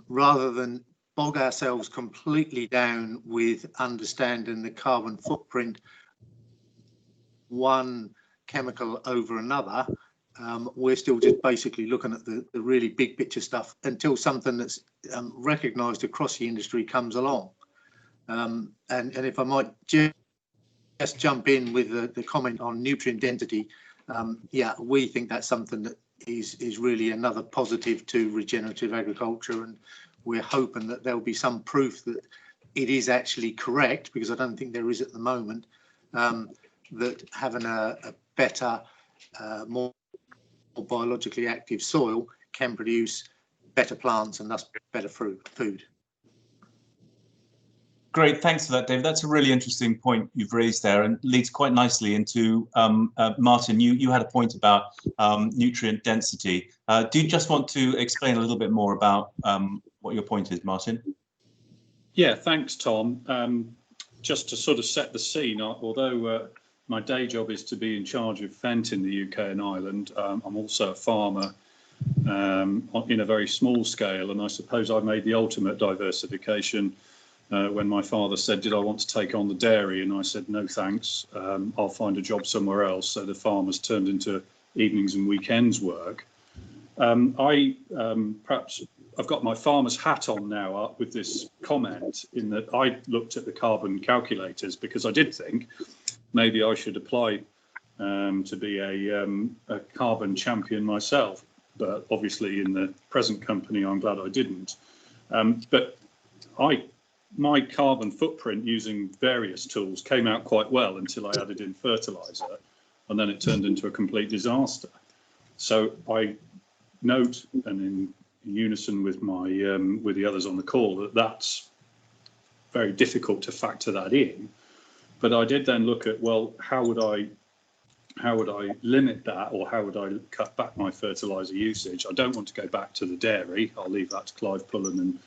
rather than bog ourselves completely down with understanding the carbon footprint one chemical over another, we're still just basically looking at the really big picture stuff until something that's recognised across the industry comes along. And if I might just jump in with the comment on nutrient density, yeah, we think that's something that is really another positive to regenerative agriculture, and we're hoping that there'll be some proof that it is actually correct, because I don't think there is at the moment, that having a better, more biologically active soil can produce better plants and thus better food. Great, thanks for that, Dave. That's a really interesting point you've raised there, and leads quite nicely into Martin. You had a point about nutrient density. Do you just want to explain a little bit more about what your point is, Martin? Yeah, thanks, Tom. Just to sort of set the scene, although my day job is to be in charge of Fendt in the UK and Ireland, I'm also a farmer in a very small scale. And I suppose I made the ultimate diversification when my father said, did I want to take on the dairy? And I said, no, thanks. I'll find a job somewhere else. So the farm has turned into evenings and weekends work. Perhaps I've got my farmer's hat on now up with this comment, in that I looked at the carbon calculators because I did think maybe I should apply to be a carbon champion myself. But obviously in the present company, I'm glad I didn't. But my carbon footprint using various tools came out quite well until I added in fertilizer, and then it turned into a complete disaster. So I note, and in unison with with the others on the call, that that's very difficult to factor that in. But I did then look at, well, how would I limit that, or how would I cut back my fertilizer usage? I don't want to go back to the dairy. I'll leave that to Clive Pullen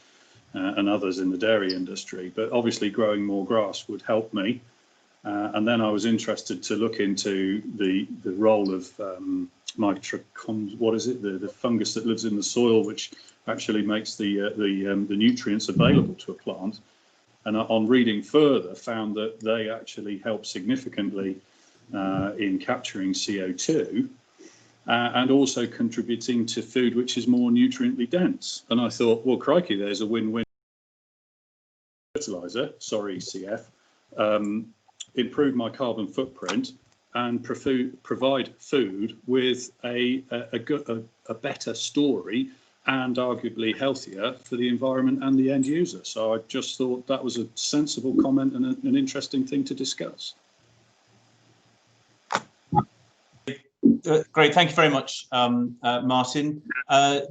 and others in the dairy industry. But obviously growing more grass would help me. And then I was interested to look into the role of what is it? The fungus that lives in the soil, which actually makes the nutrients available to a plant. And on reading further, found that they actually help significantly in capturing CO2 and also contributing to food which is more nutriently dense. And I thought, well, crikey, there's a win-win. Fertilizer, sorry, CF, improve my carbon footprint and provide food with a better story, and arguably healthier for the environment and the end user. So I just thought that was a sensible comment and an interesting thing to discuss. Great, thank you very much, Martin.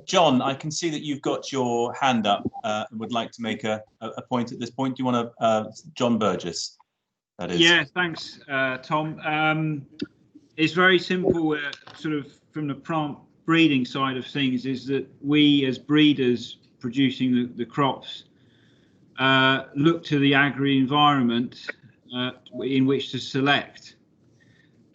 John, I can see that you've got your hand up and would like to make a point at this point. Do you want to, John Burgess, that is. Yeah, thanks, Tom. It's very simple, sort of from the plant breeding side of things, is that we as breeders producing the crops look to the agri-environment in which to select.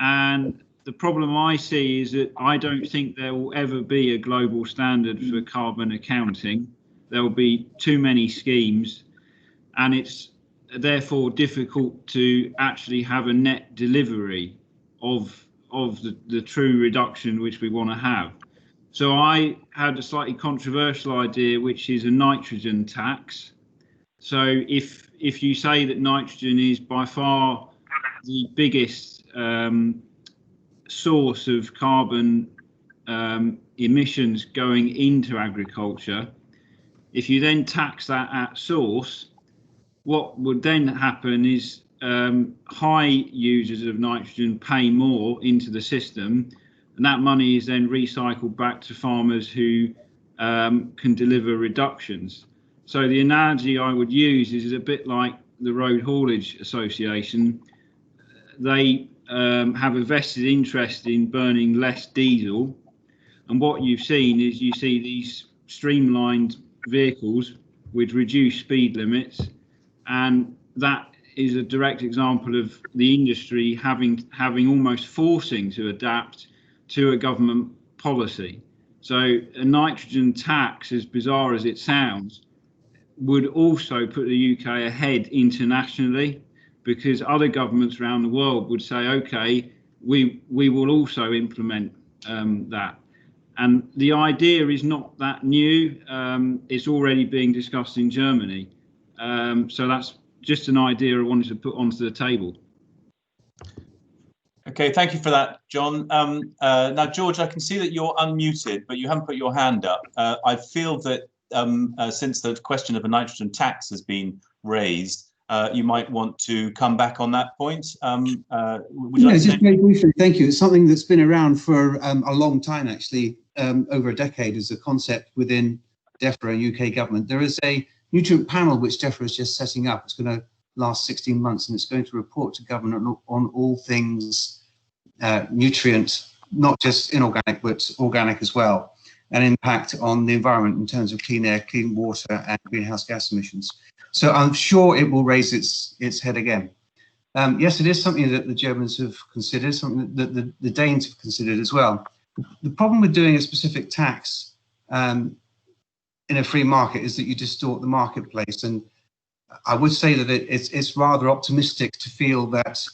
And the problem I see is that I don't think there will ever be a global standard for carbon accounting. There will be too many schemes, and it's therefore difficult to actually have a net delivery of the true reduction which we want to have. So I had a slightly controversial idea, which is a nitrogen tax. So if you say that nitrogen is by far the biggest source of carbon emissions going into agriculture, if you then tax that at source, what would then happen is high users of nitrogen pay more into the system, and that money is then recycled back to farmers who can deliver reductions. So the analogy I would use is a bit like the Road Haulage Association. They have a vested interest in burning less diesel, and what you've seen is you see these streamlined vehicles with reduced speed limits, and that is a direct example of the industry having almost forcing to adapt to a government policy. So a nitrogen tax, as bizarre as it sounds, would also put the UK ahead internationally, because other governments around the world would say, okay, we will also implement that. And the idea is not that new. It's already being discussed in Germany. So that's just an idea I wanted to put onto the table. Okay, thank you for that, John. Now, George, I can see that you're unmuted, but you haven't put your hand up. I feel that since the question of a nitrogen tax has been raised, you might want to come back on that point. Would you like to just very briefly, thank you. It's something that's been around for a long time, actually, over a decade as a concept within DEFRA and UK government. There is a nutrient panel which DEFRA is just setting up. It's going to last 16 months, and it's going to report to government on all things nutrient, not just inorganic, but organic as well, and impact on the environment in terms of clean air, clean water, and greenhouse gas emissions. So I'm sure it will raise its head again. Yes, it is something that the Germans have considered, something that the Danes have considered as well. The problem with doing a specific tax in a free market is that you distort the marketplace. And I would say that it's rather optimistic to feel that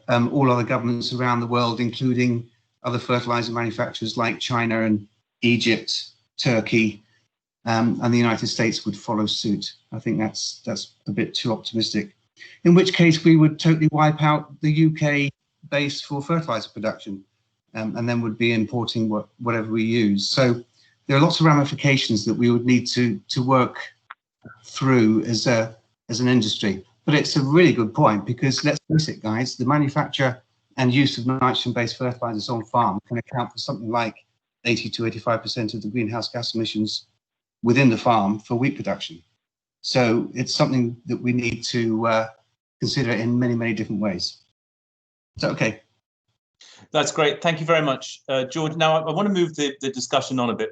all other governments around the world, including other fertilizer manufacturers like China and Egypt, Turkey, and the United States would follow suit. I think that's a bit too optimistic. In which case we would totally wipe out the UK base for fertilizer production, and then would be importing whatever we use. So there are lots of ramifications that we would need to work through as an industry. But it's a really good point, because let's face it, guys, the manufacture and use of nitrogen-based fertilizers on farm can account for something like 80 to 85% of the greenhouse gas emissions within the farm for wheat production. So it's something that we need to consider in many, many different ways. Is that okay? That's great. Thank you very much, George. Now, I want to move the discussion on a bit.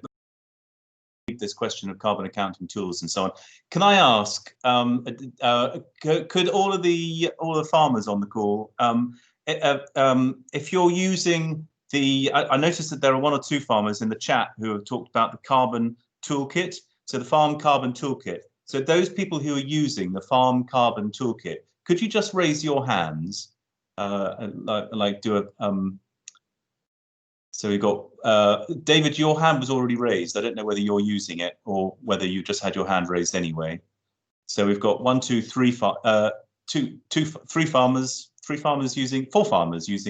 This question of carbon accounting tools and so on. Can I ask, could all of the farmers on the call, if you're using I noticed that there are one or two farmers in the chat who have talked about the carbon toolkit, so the farm carbon toolkit. So those people who are using the farm carbon toolkit, could you just raise your hands, like do a so we got David, your hand was already raised. I don't know whether you're using it or whether you just had your hand raised anyway. So we've got 1, 2, 3, 4 farmers using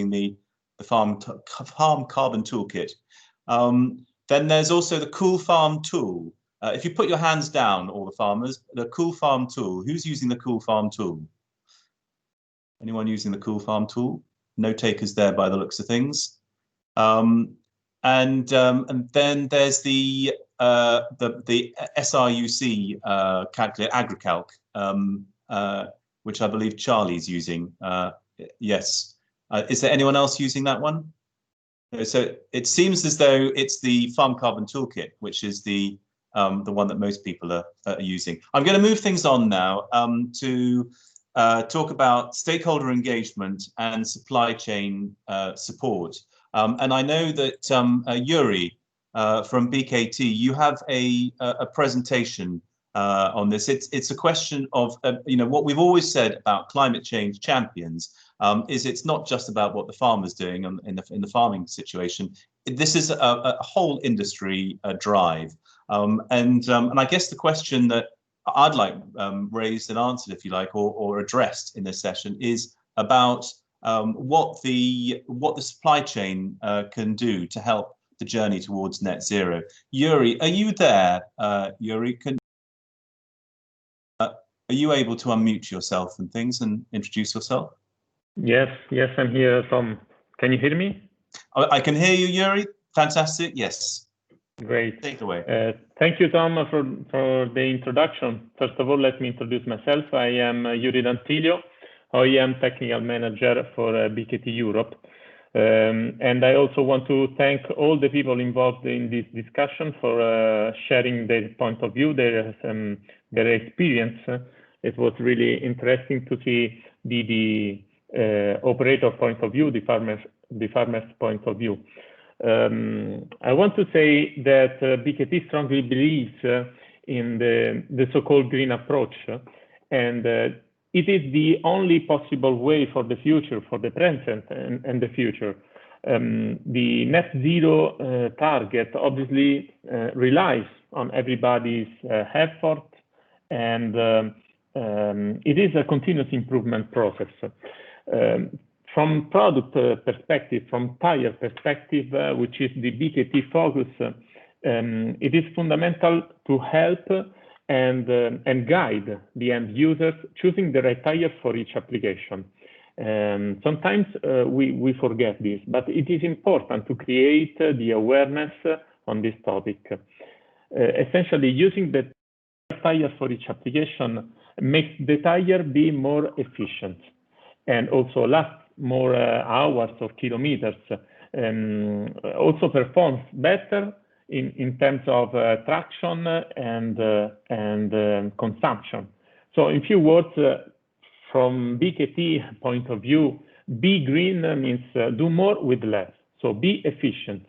the farm carbon toolkit. Then there's also the Cool Farm tool. If you put your hands down, all the farmers, the Cool Farm tool. Who's using the Cool Farm tool? Anyone using the Cool Farm tool? No takers there by the looks of things. And then there's the SRUC calculator, AgriCalc, which I believe Charlie's using. Yes. Is there anyone else using that one? So it seems as though it's the Farm Carbon Toolkit, which is the one that most people are using. I'm going to move things on now to talk about stakeholder engagement and supply chain support. And I know that Yuri from BKT, you have a presentation on this. It's a question of what we've always said about climate change champions is it's not just about what the farmer's doing in the farming situation. This is a whole industry drive, and I guess the question that I'd like raised and answered, if you like, or addressed in this session is about what the supply chain can do to help the journey towards net zero. Yuri, are you there? Yuri, are you able to unmute yourself and things and introduce yourself? Yes, I'm here, Tom. Can you hear me? I can hear you, Yuri. Fantastic. Yes. Great. Take it away. Thank you, Tom, for the introduction. First of all, let me introduce myself. I am Yuri D'Antilio. I am technical manager for BKT Europe. And I also want to thank all the people involved in this discussion for sharing their point of view, their experience. It was really interesting to see the operator point of view, the farmer's point of view. I want to say that BKT strongly believes in the so-called green approach, and it is the only possible way for the future, for the present and the future. The net zero target obviously relies on everybody's effort, and it is a continuous improvement process. From product perspective, from tire perspective, which is the BKT focus, it is fundamental to help and guide the end users choosing the right tire for each application. Sometimes we forget this, but it is important to create the awareness on this topic. Essentially, using the tire for each application makes the tire be more efficient and also last more hours or kilometers, also performs better in terms of traction and consumption. So in few words, from BKT point of view, be green means do more with less. So be efficient.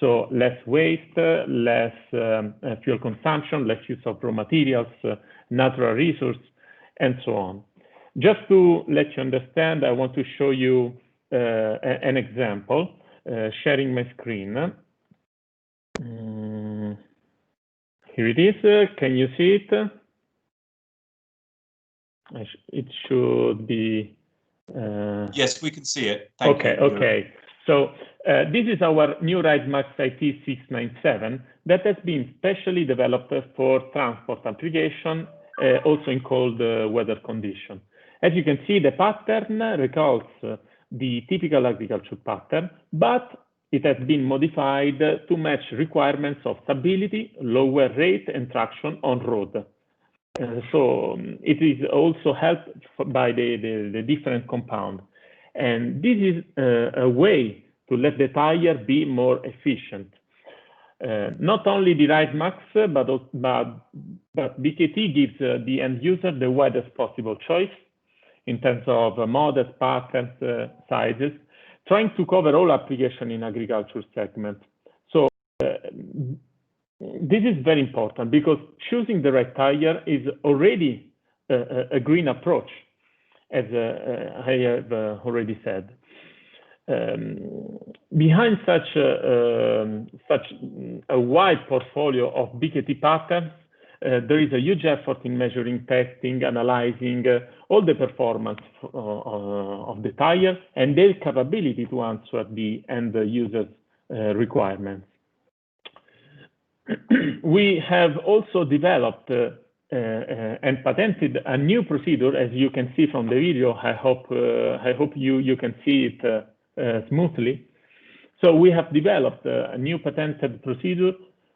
So less waste, less fuel consumption, less use of raw materials, natural resources, and so on. Just to let you understand, I want to show you an example, sharing my screen. Here it is. Can you see it? It should be. Yes, we can see it. Thank you. Okay. So this is our new RideMax IT 697 that has been specially developed for transport application, also in cold weather conditions. As you can see, the pattern recalls the typical agriculture pattern, but it has been modified to match requirements of stability, lower rate, and traction on road. So it is also helped by the different compound. And this is a way to let the tire be more efficient. Not only the RideMax, but BKT gives the end user the widest possible choice in terms of models, patterns, sizes, trying to cover all application in agriculture segment. So this is very important because choosing the right tire is already a green approach, as I have already said. Behind such a wide portfolio of BKT patterns, there is a huge effort in measuring, testing, analyzing all the performance of the tire and their capability to answer the end user's requirements. We have also developed and patented a new procedure, as you can see from the video. I hope you can see it smoothly. So we have developed a new patented procedure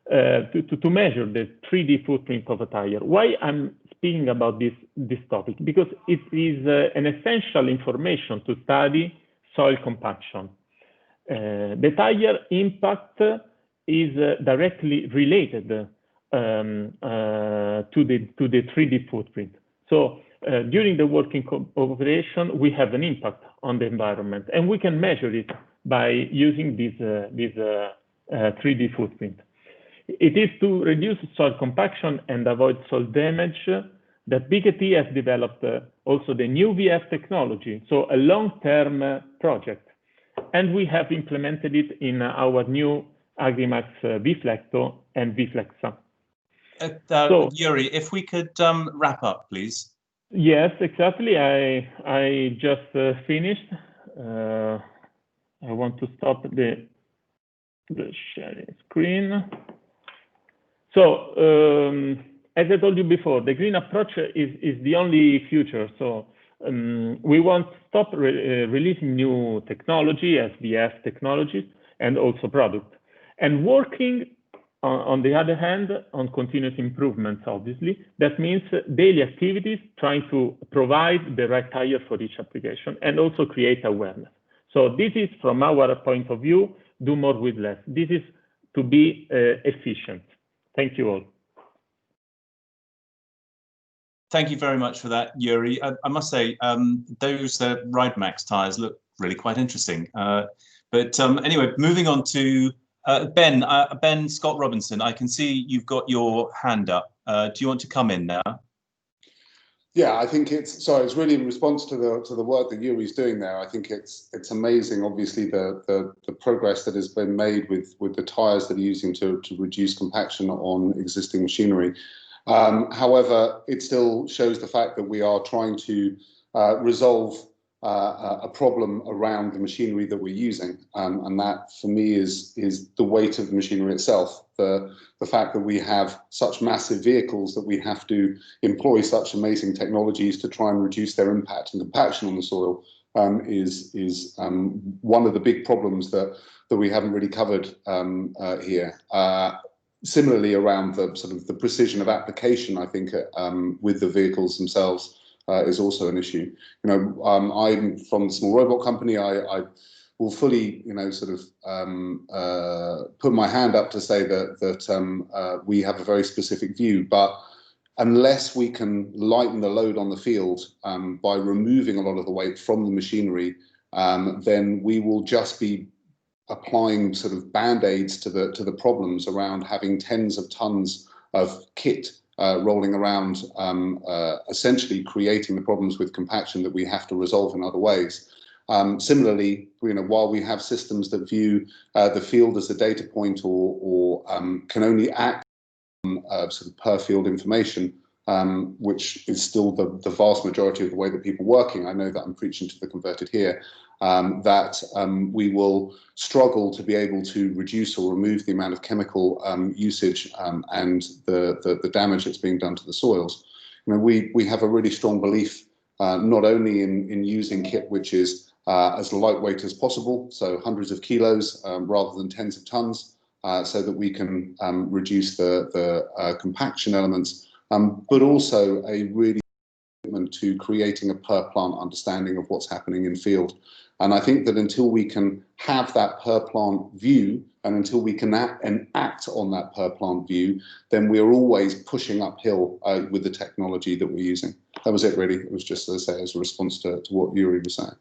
to measure the 3D footprint of a tire. Why I'm speaking about this topic? Because it is an essential information to study soil compaction. The tire impact is directly related to the 3D footprint. So during the working operation, we have an impact on the environment, and we can measure it by using this 3D footprint. It is to reduce soil compaction and avoid soil damage that BKT has developed also the new VF technology, so a long-term project. And we have implemented it in our new Agrimax VFlecto and VFlexa. Yuri, if we could wrap up, please. Yes, exactly. I just finished. I want to stop the sharing screen. So, as I told you before, the green approach is the only future. So we won't stop releasing new technology, SVF technologies, and also product. And working, on the other hand, on continuous improvements, obviously. That means daily activities, trying to provide the right tire for each application and also create awareness. So this is, from our point of view, do more with less. This is to be efficient. Thank you all. Thank you very much for that, Yuri. I must say, those RideMax tires look really quite interesting. But anyway, moving on to Ben Scott Robinson. I can see you've got your hand up. Do you want to come in now? Yeah, I think it's really in response to the work that Yuri's doing there. I think it's amazing, obviously, the progress that has been made with the tires that are using to reduce compaction on existing machinery. However, it still shows the fact that we are trying to resolve a problem around the machinery that we're using, and that for me is the weight of the machinery itself. The fact that we have such massive vehicles that we have to employ such amazing technologies to try and reduce their impact and compaction on the soil is one of the big problems that we haven't really covered here. Similarly, around the precision of application, I think with the vehicles themselves is also an issue. You know, I'm from the small robot company. I will fully, put my hand up to say that we have a very specific view, but unless we can lighten the load on the field by removing a lot of the weight from the machinery, then we will just be applying sort of band-aids to the problems around having tens of tons of kit rolling around, essentially creating the problems with compaction that we have to resolve in other ways. Similarly, while we have systems that view the field as a data point or can only act on sort of per field information, which is still the vast majority of the way that people are working. I know that I'm preaching to the converted here, that we will struggle to be able to reduce or remove the amount of chemical usage and the damage that's being done to the soils. We have a really strong belief not only in using kit which is as lightweight as possible, so hundreds of kilos rather than tens of tons, so that we can reduce the compaction elements, but also a really commitment to creating a per plant understanding of what's happening in field. And I think that until we can have that per plant view, and until we can act on that per plant view, then we're always pushing uphill with the technology that we're using. That was it, really. It was just, as I say, as a response to what Yuri was saying.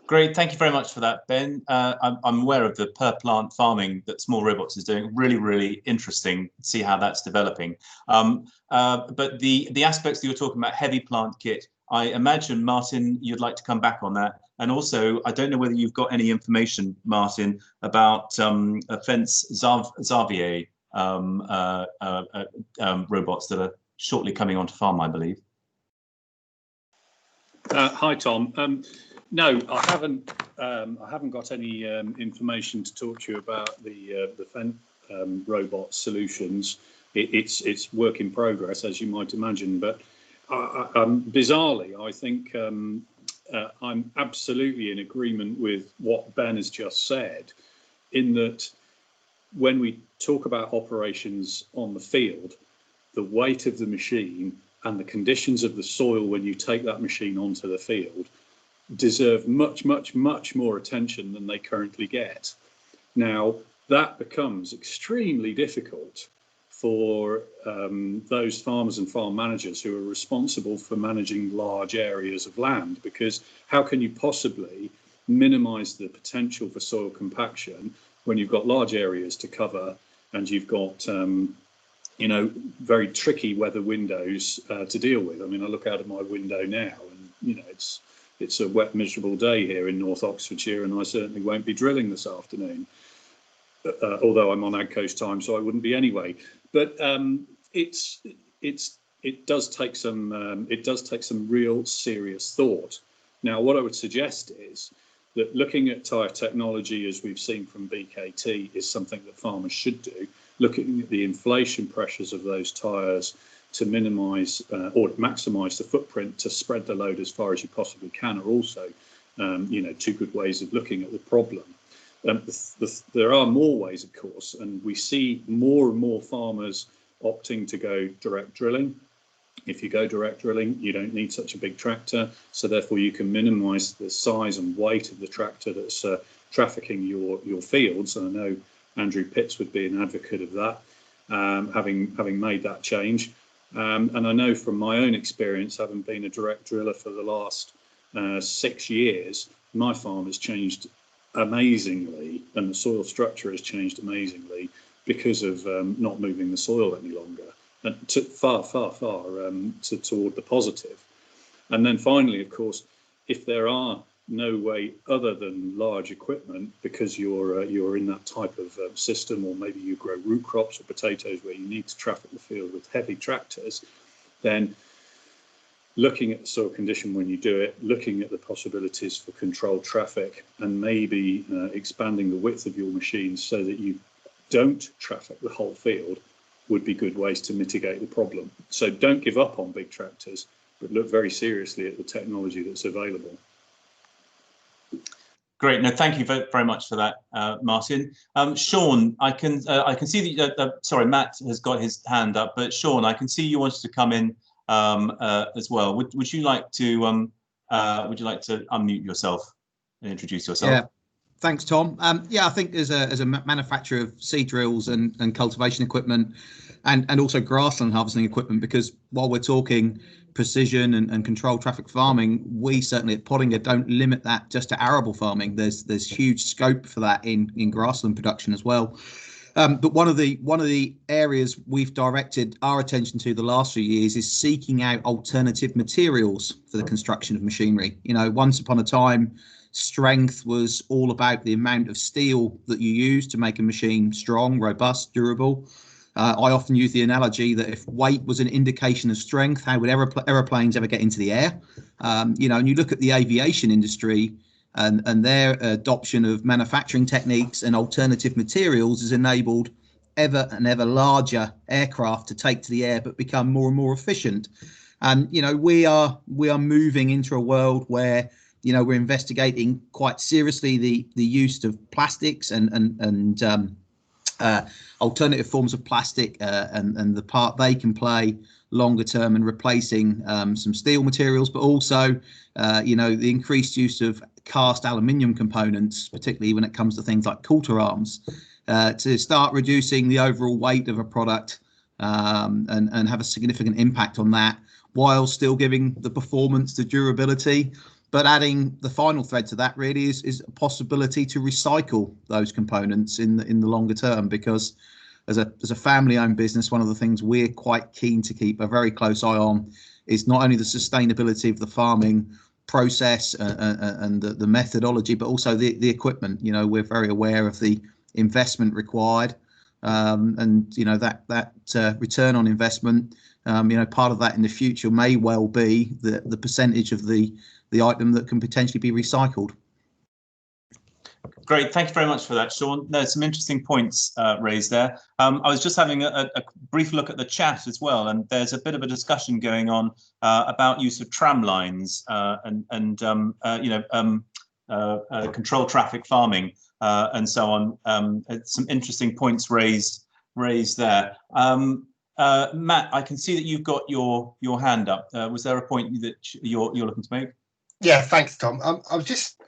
Great, thank you very much for that, Ben. I'm aware of the per plant farming that Small Robots is doing. Really, really interesting to see how that's developing. But the aspects that you're talking about, heavy plant kit, I imagine, Martin, you'd like to come back on that. And also, I don't know whether you've got any information, Martin, about Fence Xavier robots that are shortly coming onto farm, I believe. Hi, Tom. No, I haven't got any information to talk to you about the Fence robot solutions. It's work in progress, as you might imagine. But bizarrely, I think I'm absolutely in agreement with what Ben has just said, in that when we talk about operations on the field, the weight of the machine and the conditions of the soil when you take that machine onto the field deserve much, much, much more attention than they currently get. Now, that becomes extremely difficult for those farmers and farm managers who are responsible for managing large areas of land, because how can you possibly minimize the potential for soil compaction when you've got large areas to cover and you've got very tricky weather windows to deal with? I mean, I look out of my window now and it's a wet, miserable day here in North Oxfordshire, and I certainly won't be drilling this afternoon, although I'm on Ag Coast time, so I wouldn't be anyway. But it does take some real serious thought. Now, what I would suggest is that looking at tyre technology, as we've seen from BKT, is something that farmers should do. Looking at the inflation pressures of those tyres to minimise or maximise the footprint to spread the load as far as you possibly can are also, two good ways of looking at the problem. There are more ways, of course, and we see more and more farmers opting to go direct drilling. If you go direct drilling, you don't need such a big tractor, so therefore you can minimise the size and weight of the tractor that's trafficking your fields. And I know Andrew Pitts would be an advocate of that, having made that change. And I know from my own experience, having been a direct driller for the last 6 years, my farm has changed amazingly, and the soil structure has changed amazingly because of not moving the soil any longer, and far toward the positive. And then finally, of course, if there are no way other than large equipment, because you're in that type of system, or maybe you grow root crops or potatoes where you need to traffic the field with heavy tractors, then looking at the soil condition when you do it, looking at the possibilities for controlled traffic, and maybe expanding the width of your machines so that you don't traffic the whole field would be good ways to mitigate the problem. So don't give up on big tractors, but look very seriously at the technology that's available. Great. No, thank you very much for that, Martin. Sean, I can see that. Sorry, Matt has got his hand up, but Sean, I can see you wanted to come in as well. Would you like to unmute yourself and introduce yourself? Yeah. Thanks, Tom. Yeah, I think as a manufacturer of seed drills and cultivation equipment, and also grassland harvesting equipment, because while we're talking precision and controlled traffic farming, we certainly at Pottinger don't limit that just to arable farming. There's huge scope for that in grassland production as well. But one of the areas we've directed our attention to the last few years is seeking out alternative materials for the construction of machinery. You know, once upon a time, strength was all about the amount of steel that you use to make a machine strong, robust, durable. I often use the analogy that if weight was an indication of strength, how would aeroplanes ever get into the air? You know, and you look at the aviation industry and their adoption of manufacturing techniques and alternative materials has enabled ever and ever larger aircraft to take to the air but become more and more efficient. And, you know, we are moving into a world where, you know, we're investigating quite seriously the use of plastics and alternative forms of plastic and the part they can play longer term in replacing some steel materials, but also, you know, the increased use of cast aluminium components, particularly when it comes to things like coulter arms, to start reducing the overall weight of a product and have a significant impact on that, while still giving the performance, the durability. But adding the final thread to that really is a possibility to recycle those components in the longer term, because as a family-owned business, one of the things we're quite keen to keep a very close eye on is not only the sustainability of the farming process and the methodology, but also the equipment. You know, we're very aware of the investment required, and you know that return on investment. You know, part of that in the future may well be the percentage of the item that can potentially be recycled. Great, thank you very much for that, Sean. There's some interesting points raised there. I was just having a brief look at the chat as well, and there's a bit of a discussion going on about use of tram lines and you know, controlled traffic farming and so on. Some interesting points raised there. Matt, I can see that you've got your hand up. Was there a point that you're looking to make? Yeah, thanks, Tom. I was just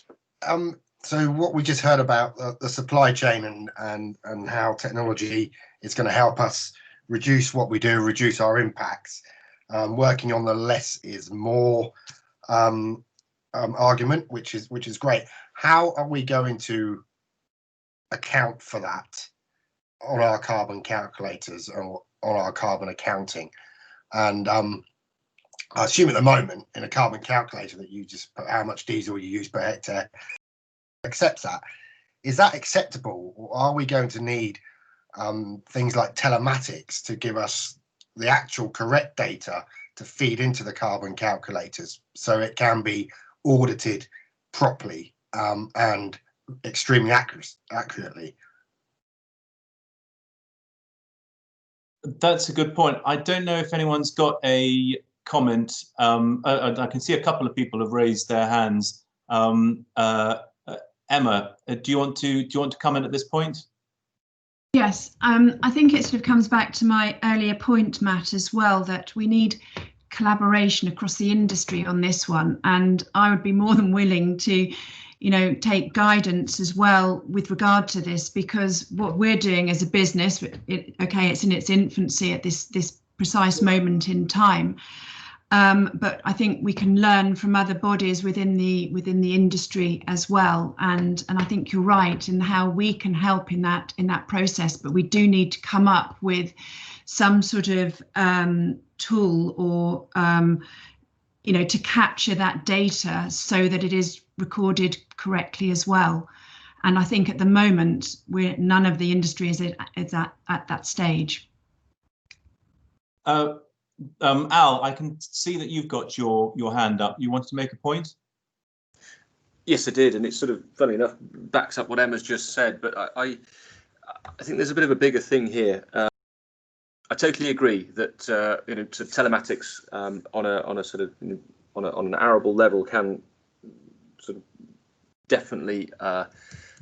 so what we just heard about the supply chain and how technology is going to help us reduce what we do, reduce our impacts. Working on the less is more argument, which is great. How are we going to account for that on our carbon calculators or on our carbon accounting? And I assume at the moment in a carbon calculator that you just put how much diesel you use per hectare, accepts that. Is that acceptable, or are we going to need things like telematics to give us the actual correct data to feed into the carbon calculators so it can be audited properly and extremely accurately? That's a good point. I don't know if anyone's got a comment. I can see a couple of people have raised their hands. Emma, do you want to comment at this point? Yes, I think it sort of comes back to my earlier point, Matt, as well, that we need collaboration across the industry on this one, and I would be more than willing to, you know, take guidance as well with regard to this, because what we're doing as a business, it's in its infancy at this precise moment in time, but I think we can learn from other bodies within the industry as well, and I think you're right in how we can help in that process, but we do need to come up with some sort of tool or you know, to capture that data so that it is recorded correctly as well. And I think at the moment none of the industry is at that stage. Al, I can see that you've got your hand up. You wanted to make a point? Yes, I did, and it's sort of, funny enough, backs up what Emma's just said. But I think there's a bit of a bigger thing here. I totally agree that you know, sort of telematics on a sort of, you know, on an arable level can sort of definitely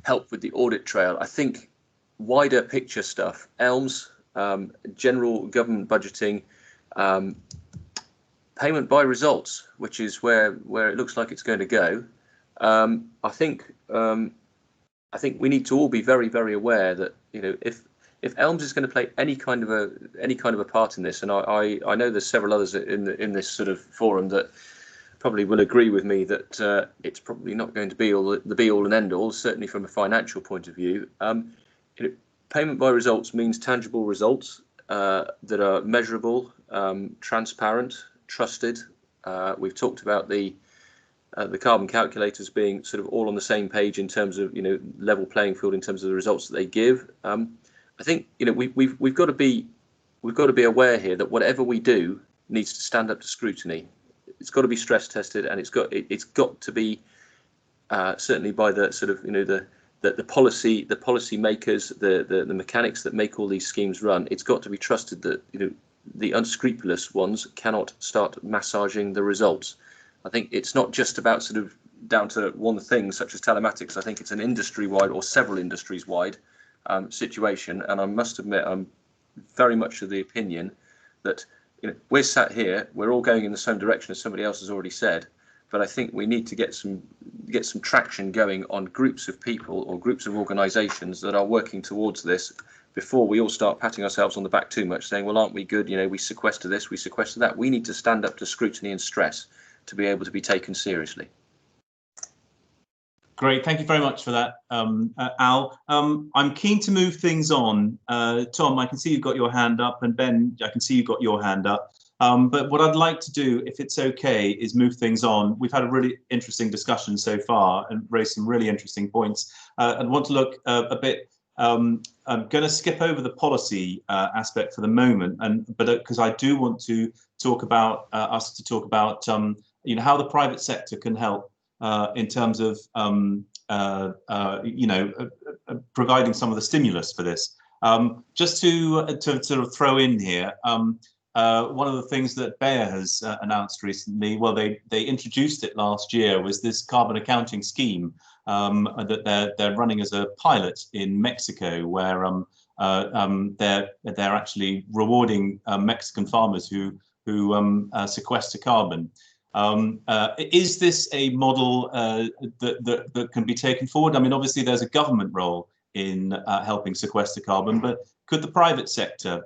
help with the audit trail. I think wider picture stuff, ELMS, general government budgeting, payment by results, which is where it looks like it's going to go. I think I think we need to all be very, very aware that, you know, if Elms is going to play any kind of a part in this, and I know there's several others in this sort of forum that probably will agree with me that it's probably not going to be the be all and end all, certainly from a financial point of view. You know, payment by results means tangible results that are measurable, transparent, trusted. We've talked about the carbon calculators being sort of all on the same page in terms of, you know, level playing field in terms of the results that they give. I think, you know, we've got to be aware here that whatever we do needs to stand up to scrutiny. It's got to be stress tested, and it's got to be certainly by the sort of, you know, the policy makers, the mechanics that make all these schemes run. It's got to be trusted that, you know, the unscrupulous ones cannot start massaging the results. I think it's not just about sort of down to one thing such as telematics. I think it's an industry-wide or several industries-wide situation, and I must admit I'm very much of the opinion that, you know, we're sat here, we're all going in the same direction as somebody else has already said, but I think we need to get some traction going on groups of people or groups of organisations that are working towards this before we all start patting ourselves on the back too much, saying, well, aren't we good? You know, we sequester this, we sequester that. We need to stand up to scrutiny and stress to be able to be taken seriously. Great, thank you very much for that, Al. I'm keen to move things on. Tom, I can see you've got your hand up, and Ben, I can see you've got your hand up. But what I'd like to do, if it's okay, is move things on. We've had a really interesting discussion so far and raised some really interesting points. I'd want to look a bit. I'm going to skip over the policy aspect for the moment, but because I do want to talk about you know, how the private sector can help in terms of you know, providing some of the stimulus for this. Just to sort of throw in here, one of the things that Bayer has announced recently, well, they introduced it last year, was this carbon accounting scheme that they're running as a pilot in Mexico, where they're actually rewarding Mexican farmers who sequester carbon. Is this a model that can be taken forward? I mean, obviously there's a government role in helping sequester carbon, but could the private sector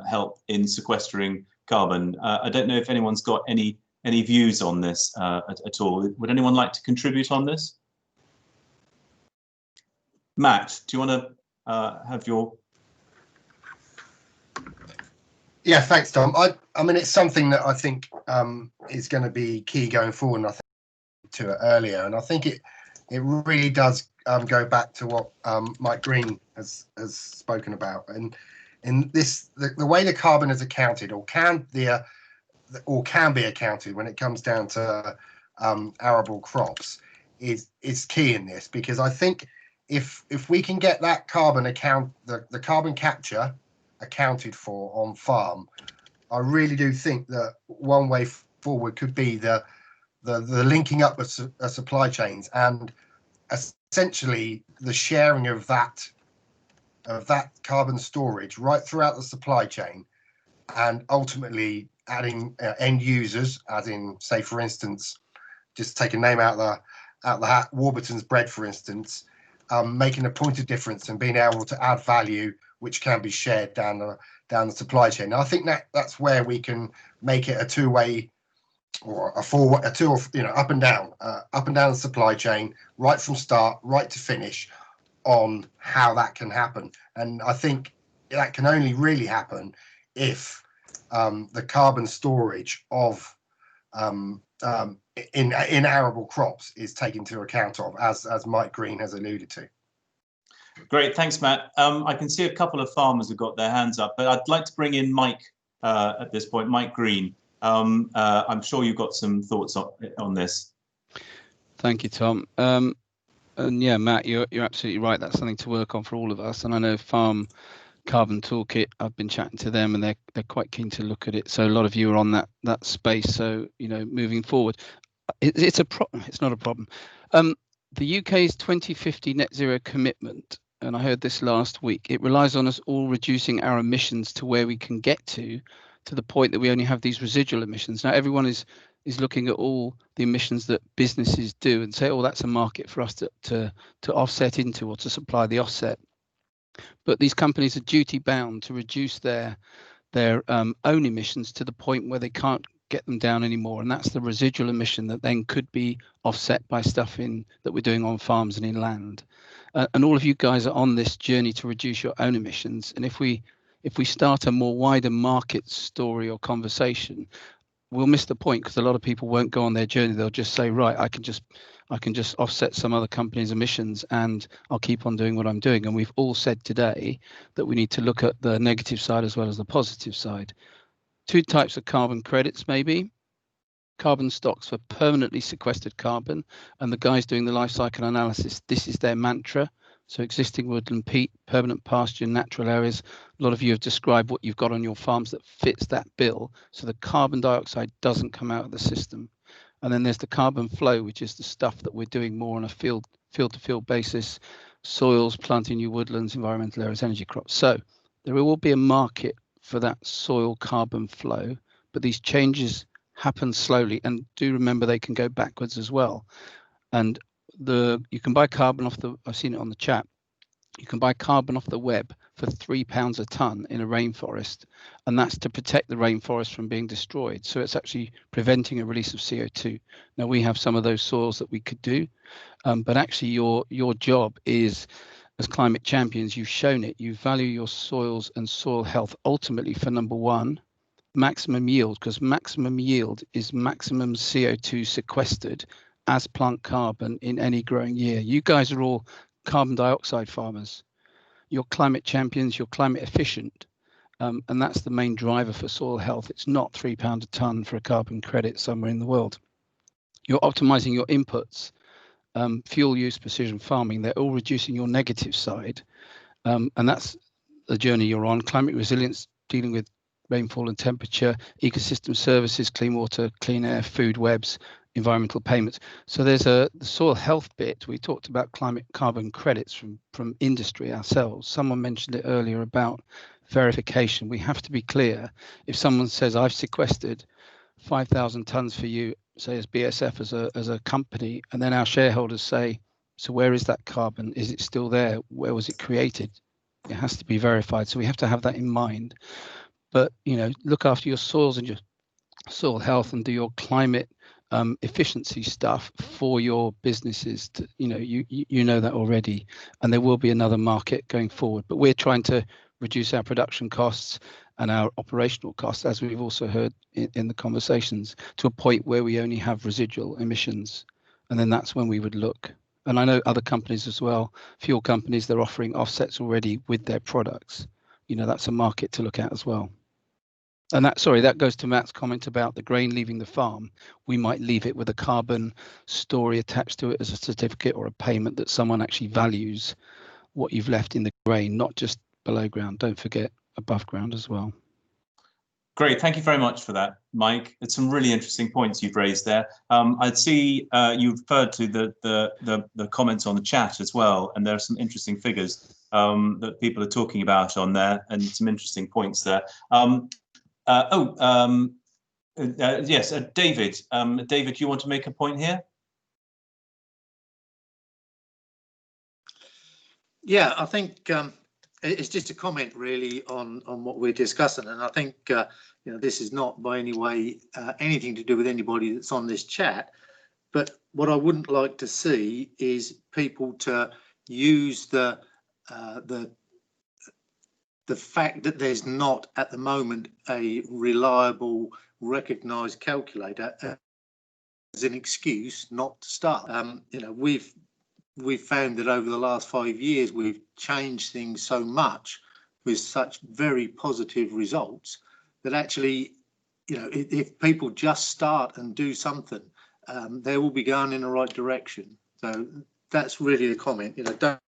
help in sequestering carbon? I don't know if anyone's got any views on this at all. Would anyone like to contribute on this? Matt, do you want to have your... Yeah, thanks, Tom. I mean, it's something that I think is going to be key going forward, and I think to it earlier, and I think it really does go back to what Mike Green has spoken about, and in this the way the carbon is accounted or can be accounted when it comes down to arable crops is key in this, because I think if we can get that carbon the carbon capture accounted for on farm, I really do think that one way forward could be the linking up of supply chains and essentially the sharing of that carbon storage right throughout the supply chain, and ultimately adding end users, as in, say, for instance, just take a name out of the hat, Warburton's bread, for instance, making a point of difference and being able to add value which can be shared down the supply chain. Now, I think that's where we can make it a two-way or a two, you know, up and down the supply chain, right from start, right to finish, on how that can happen. And I think that can only really happen if the carbon storage of in arable crops is taken into account of, as Mike Green has alluded to. Great, thanks, Matt. I can see a couple of farmers have got their hands up, but I'd like to bring in Mike at this point, Mike Green. I'm sure you've got some thoughts on this. Thank you, Tom. And yeah, Matt, you're absolutely right. That's something to work on for all of us. And I know Farm Carbon Toolkit, I've been chatting to them, and they're quite keen to look at it. So a lot of you are on that space. So, you know, moving forward, it's not a problem. The UK's 2050 net zero commitment, and I heard this last week, it relies on us all reducing our emissions to where we can get to the point that we only have these residual emissions. Now, everyone is is looking at all the emissions that businesses do and say, oh, that's a market for us to offset into or to supply the offset. But these companies are duty bound to reduce their own emissions to the point where they can't get them down anymore, and that's the residual emission that then could be offset by stuff that we're doing on farms and inland. And all of you guys are on this journey to reduce your own emissions. And if we start a more wider market story or conversation, we'll miss the point, because a lot of people won't go on their journey. They'll just say, right, I can just offset some other company's emissions and I'll keep on doing what I'm doing. And we've all said today that we need to look at the negative side as well as the positive side. Two types of carbon credits, maybe. Carbon stocks for permanently sequestered carbon, and the guys doing the life cycle analysis, this is their mantra. So existing woodland, peat, permanent pasture, natural areas. A lot of you have described what you've got on your farms that fits that bill, so the carbon dioxide doesn't come out of the system. And then there's the carbon flow, which is the stuff that we're doing more on a field-to-field basis, soils, planting new woodlands, environmental areas, energy crops. So there will be a market for that soil carbon flow, but these changes happen slowly, and do remember they can go backwards as well. And you can buy carbon off I've seen it on the chat, you can buy carbon off the web for £3 a ton in a rainforest, and that's to protect the rainforest from being destroyed. So it's actually preventing a release of CO2. Now we have some of those soils that we could do, but actually your job is, as climate champions, you've shown it, you value your soils and soil health ultimately for number one, maximum yield, because maximum yield is maximum CO2 sequestered as plant carbon in any growing year. You guys are all carbon dioxide farmers. You're climate champions, you're climate efficient, and that's the main driver for soil health. It's not £3 a ton for a carbon credit somewhere in the world. You're optimizing your inputs. Fuel use, precision farming, they're all reducing your negative side, and that's the journey you're on. Climate resilience, dealing with rainfall and temperature, ecosystem services, clean water, clean air, food webs, environmental payments. So there's the soil health bit. We talked about climate carbon credits from industry ourselves. Someone mentioned it earlier about verification. We have to be clear. If someone says, I've sequestered 5,000 tons for you, say as BSF as a company, and then our shareholders say, so where is that carbon? Is it still there? Where was it created? It has to be verified. So we have to have that in mind. But look after your soils and your soil health, and do your climate efficiency stuff for your businesses. You know that already, and there will be another market going forward. But we're trying to reduce our production costs and our operational costs, as we've also heard in the conversations, to a point where we only have residual emissions, and then that's when we would look. And I know other companies as well, fuel companies, they're offering offsets already with their products. That's a market to look at as well. And that goes to Matt's comment about the grain leaving the farm. We might leave it with a carbon story attached to it as a certificate or a payment that someone actually values what you've left in the grain, not just below ground. Don't forget above ground as well. Great, thank you very much for that, Mike. It's some really interesting points you've raised there. I'd see you referred to the comments on the chat as well, and there are some interesting figures that people are talking about on there, and some interesting points there. Yes, David. David, do you want to make a point here? Yeah, I think it's just a comment really on what we're discussing, and I think this is not by any way anything to do with anybody that's on this chat. But what I wouldn't like to see is people to use the fact that there's not at the moment a reliable, recognised calculator as an excuse not to start. We've found that over the last 5 years we've changed things so much with such very positive results that actually, if people just start and do something, they will be going in the right direction. So that's really the comment. Don't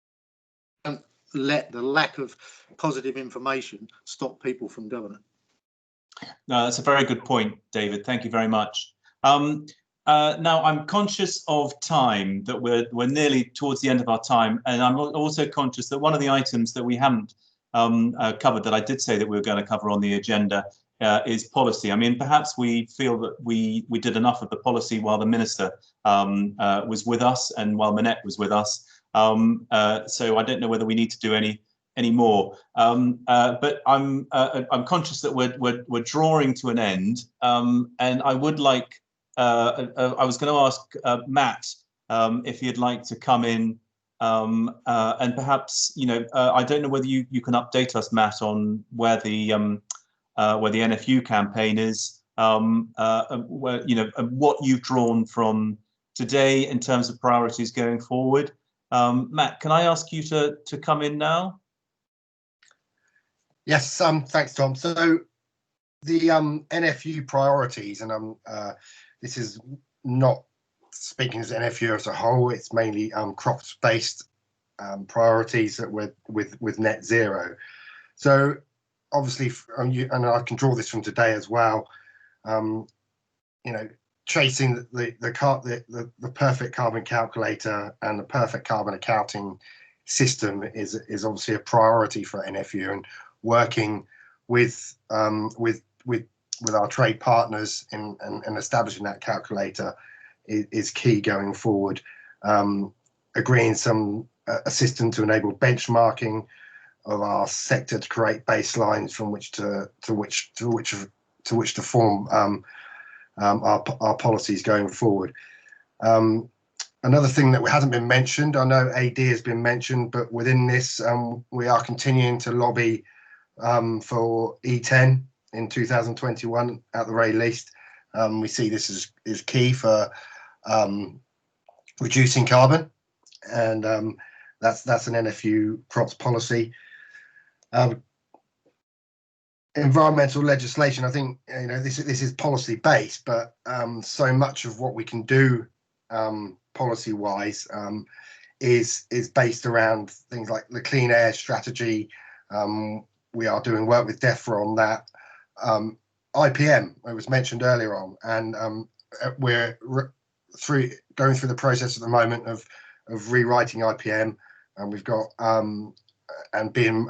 let the lack of positive information stop people from doing it. No, that's a very good point, David. Thank you very much. Now, I'm conscious of time, that we're nearly towards the end of our time, and I'm also conscious that one of the items that we haven't covered, that I did say that we were going to cover on the agenda, is policy. I mean, perhaps we feel that we did enough of the policy while the Minister was with us and while Minette was with us. So I don't know whether we need to do any more. But I'm conscious that we're drawing to an end, and I would like I was going to ask Matt if he'd like to come in, and perhaps I don't know whether you can update us, Matt, on where the NFU campaign is, where what you've drawn from today in terms of priorities going forward. Matt, can I ask you to come in now? Yes, thanks, Tom. So the NFU priorities, and this is not speaking as NFU as a whole, it's mainly crops-based priorities that we're with net zero. So obviously, and I can draw this from today as well, tracing the perfect carbon calculator and the perfect carbon accounting system is obviously a priority for NFU, and working with our trade partners in establishing that calculator is key going forward. Agreeing a system to enable benchmarking of our sector to create baselines from which to form our policies going forward. Another thing that hasn't been mentioned, I know AD has been mentioned, but within this, we are continuing to lobby for E10 in 2021 at the very least. We see this is key for reducing carbon, and that's an NFU crops policy. Environmental legislation, I think this is policy based, but so much of what we can do policy wise is based around things like the clean air strategy. We are doing work with DEFRA on that. IPM, it was mentioned earlier on, and we're going through the process at the moment of rewriting IPM, and we've got and being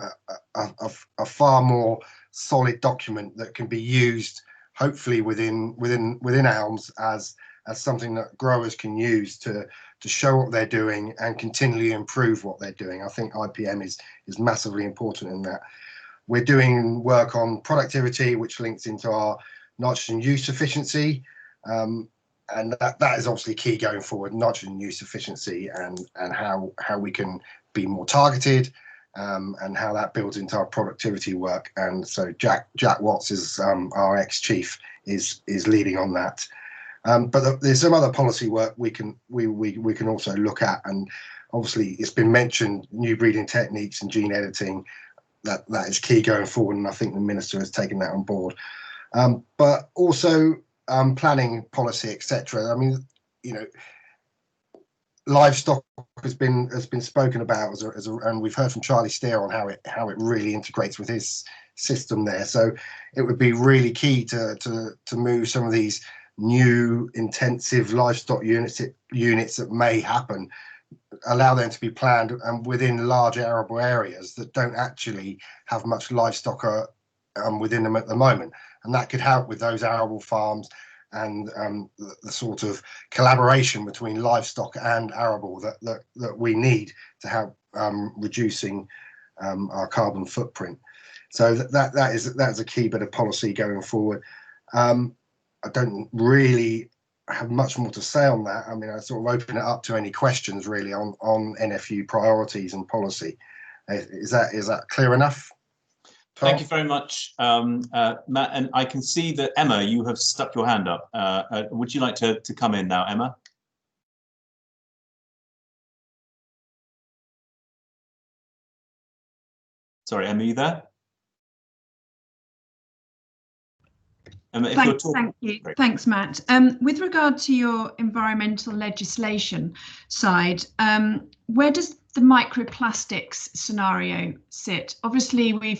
a far more solid document that can be used, hopefully within ALMS as something that growers can use to show what they're doing and continually improve what they're doing. I think IPM is massively important in that. We're doing work on productivity, which links into our nitrogen use efficiency, and that is obviously key going forward. Nitrogen use efficiency and how we can be more targeted, and how that builds into our productivity work. And so Jack Watts is our ex-chief is leading on that. But there's some other policy work we can also look at, and obviously it's been mentioned, new breeding techniques and gene editing. That is key going forward, and I think the Minister has taken that on board. But also planning policy, etc. I mean, livestock has been spoken about and we've heard from Charlie Steer on how it really integrates with his system there. So it would be really key to move some of these new intensive livestock units that may happen, allow them to be planned and within large arable areas that don't actually have much livestock within them at the moment, and that could help with those arable farms and the sort of collaboration between livestock and arable that we need to help reducing our carbon footprint. So that's a key bit of policy going forward. I don't really have much more to say on that. I mean, I sort of open it up to any questions really on NFU priorities and policy. Is that clear enough? Tom? Thank you very much, Matt. And I can see that Emma, you have stuck your hand up. Would you like to come in now, Emma? Sorry, Emma, are you there? Emma, if you're talking. Thank you. Great. Thanks, Matt. With regard to your environmental legislation side, where does the microplastics scenario sit? Obviously, we're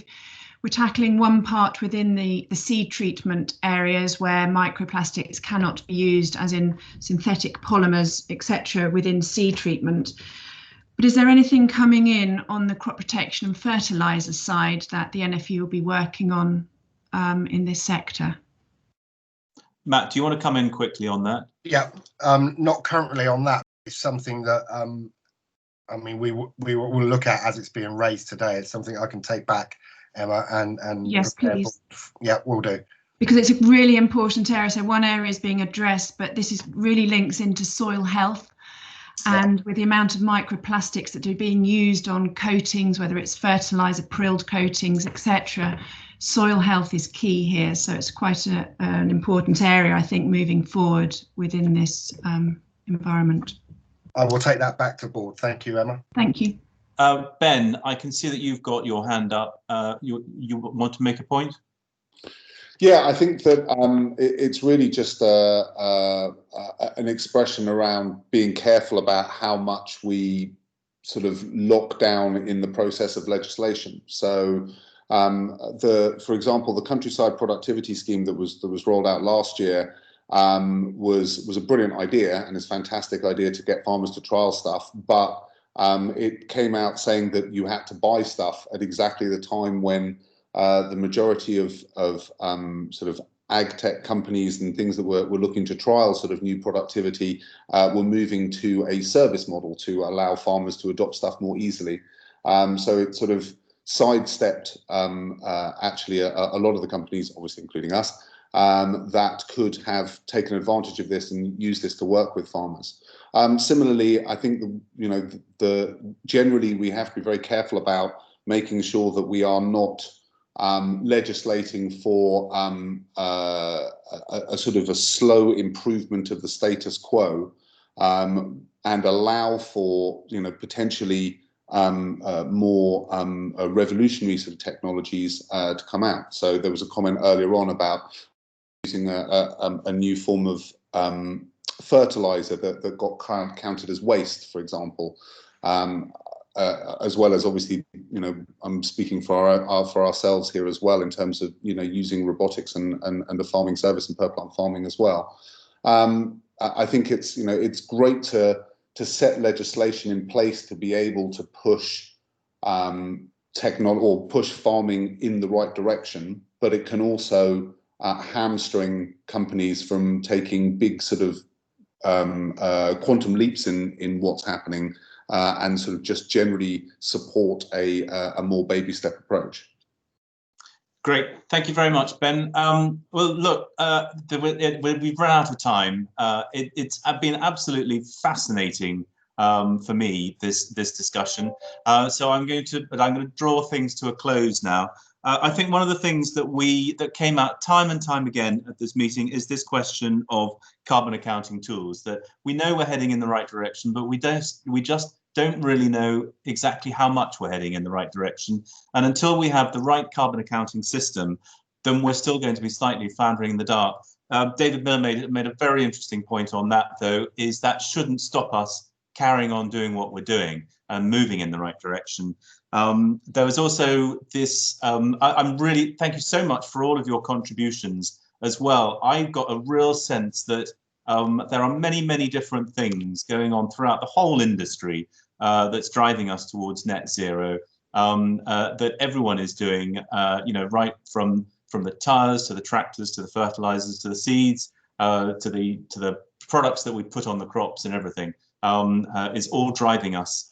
tackling one part within the seed treatment areas where microplastics cannot be used, as in synthetic polymers, etc., within seed treatment. But is there anything coming in on the crop protection and fertiliser side that the NFU will be working on in this sector. Matt, do you want to come in quickly on that? Yeah, not currently on that. It's something that I mean we will look at as it's being raised today. It's something I can take back, Emma, and yes, please. Yeah, we'll do. Because it's a really important area. So one area is being addressed, but this is really links into soil health. And with the amount of microplastics that are being used on coatings, whether it's fertilizer, prilled coatings, etc., soil health is key here. So it's quite an important area, I think, moving forward within this environment. I will take that back to board. Thank you, Emma. Thank you. Ben, I can see that you've got your hand up. You want to make a point? Yeah, I think that it's really just an expression around being careful about how much we sort of lock down in the process of legislation. So, for example, the Countryside Productivity Scheme that was rolled out last year was a brilliant idea, and it's a fantastic idea to get farmers to trial stuff. But it came out saying that you had to buy stuff at exactly the time when the majority of sort of ag tech companies and things that were looking to trial sort of new productivity were moving to a service model to allow farmers to adopt stuff more easily. So it sort of sidestepped actually a lot of the companies, obviously including us, that could have taken advantage of this and used this to work with farmers. Similarly, I think generally we have to be very careful about making sure that we are not legislating for a sort of a slow improvement of the status quo, and allow for potentially more revolutionary sort of technologies to come out. So there was a comment earlier on about using a new form of fertilizer that got counted as waste, for example. As well as obviously, I'm speaking for ourselves here as well in terms of using robotics and the farming service and per plant farming as well. I think it's great to set legislation in place to be able to push technology or push farming in the right direction, but it can also hamstring companies from taking big sort of quantum leaps in what's happening. And sort of just generally support a more baby step approach. Great, thank you very much, Ben. Well, look, we've run out of time. It's been absolutely fascinating for me, this discussion. So I'm going to draw things to a close now. I think one of the things that came out time and time again at this meeting is this question of carbon accounting tools. That we know we're heading in the right direction, but we just don't really know exactly how much we're heading in the right direction. And until we have the right carbon accounting system, then we're still going to be slightly floundering in the dark. David Miller made a very interesting point on that, though, is that shouldn't stop us carrying on doing what we're doing and moving in the right direction. There was also this, I'm really, thank you so much for all of your contributions as well. I got a real sense that there are many, many different things going on throughout the whole industry that's driving us towards net zero, that everyone is doing, right from the tires to the tractors to the fertilizers to the seeds to the products that we put on the crops and everything, is all driving us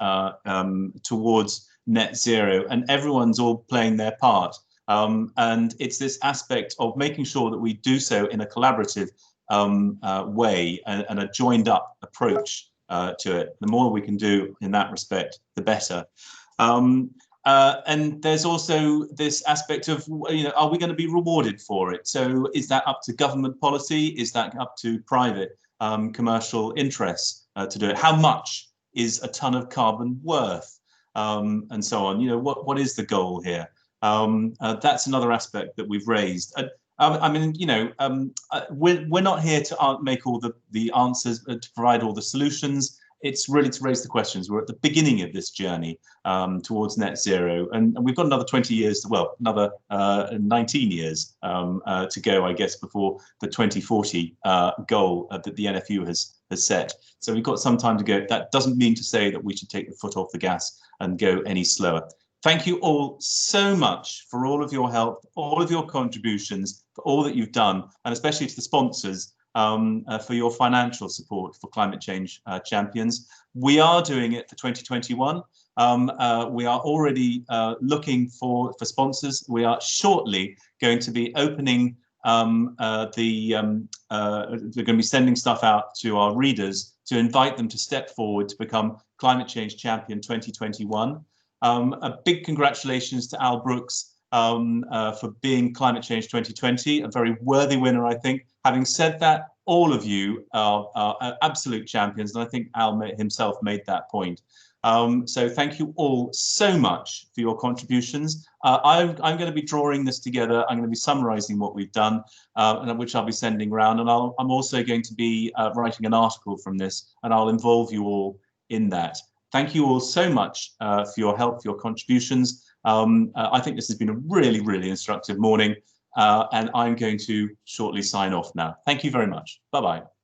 towards net zero, and everyone's all playing their part. And it's this aspect of making sure that we do so in a collaborative way and a joined up approach to it. The more we can do in that respect, the better. And there's also this aspect of, are we going to be rewarded for it? So is that up to government policy? Is that up to private commercial interests to do it? How much is a ton of carbon worth? And so on. What is the goal here? That's another aspect that we've raised. I mean, we're not here to make all the answers, to provide all the solutions. It's really to raise the questions. We're at the beginning of this journey towards net zero, and we've got another 20 years, another 19 years to go, I guess, before the 2040 goal that the NFU has set. So we've got some time to go. That doesn't mean to say that we should take the foot off the gas and go any slower. Thank you all so much for all of your help, all of your contributions, for all that you've done, and especially to the sponsors for your financial support for Climate Change Champions. We are doing it for 2021. We are already looking for sponsors. We are shortly going to be opening we're going to be sending stuff out to our readers to invite them to step forward to become Climate Change Champion 2021. A big congratulations to Al Brooks for being Climate Change 2020, a very worthy winner, I think. Having said that, all of you are absolute champions, and I think Al himself made that point. So thank you all so much for your contributions. I'm going to be drawing this together. I'm going to be summarizing what we've done, and which I'll be sending around. And I'm also going to be writing an article from this, and I'll involve you all in that. Thank you all so much for your help, for your contributions. I think this has been a really, really instructive morning, and I'm going to shortly sign off now. Thank you very much. Bye-bye.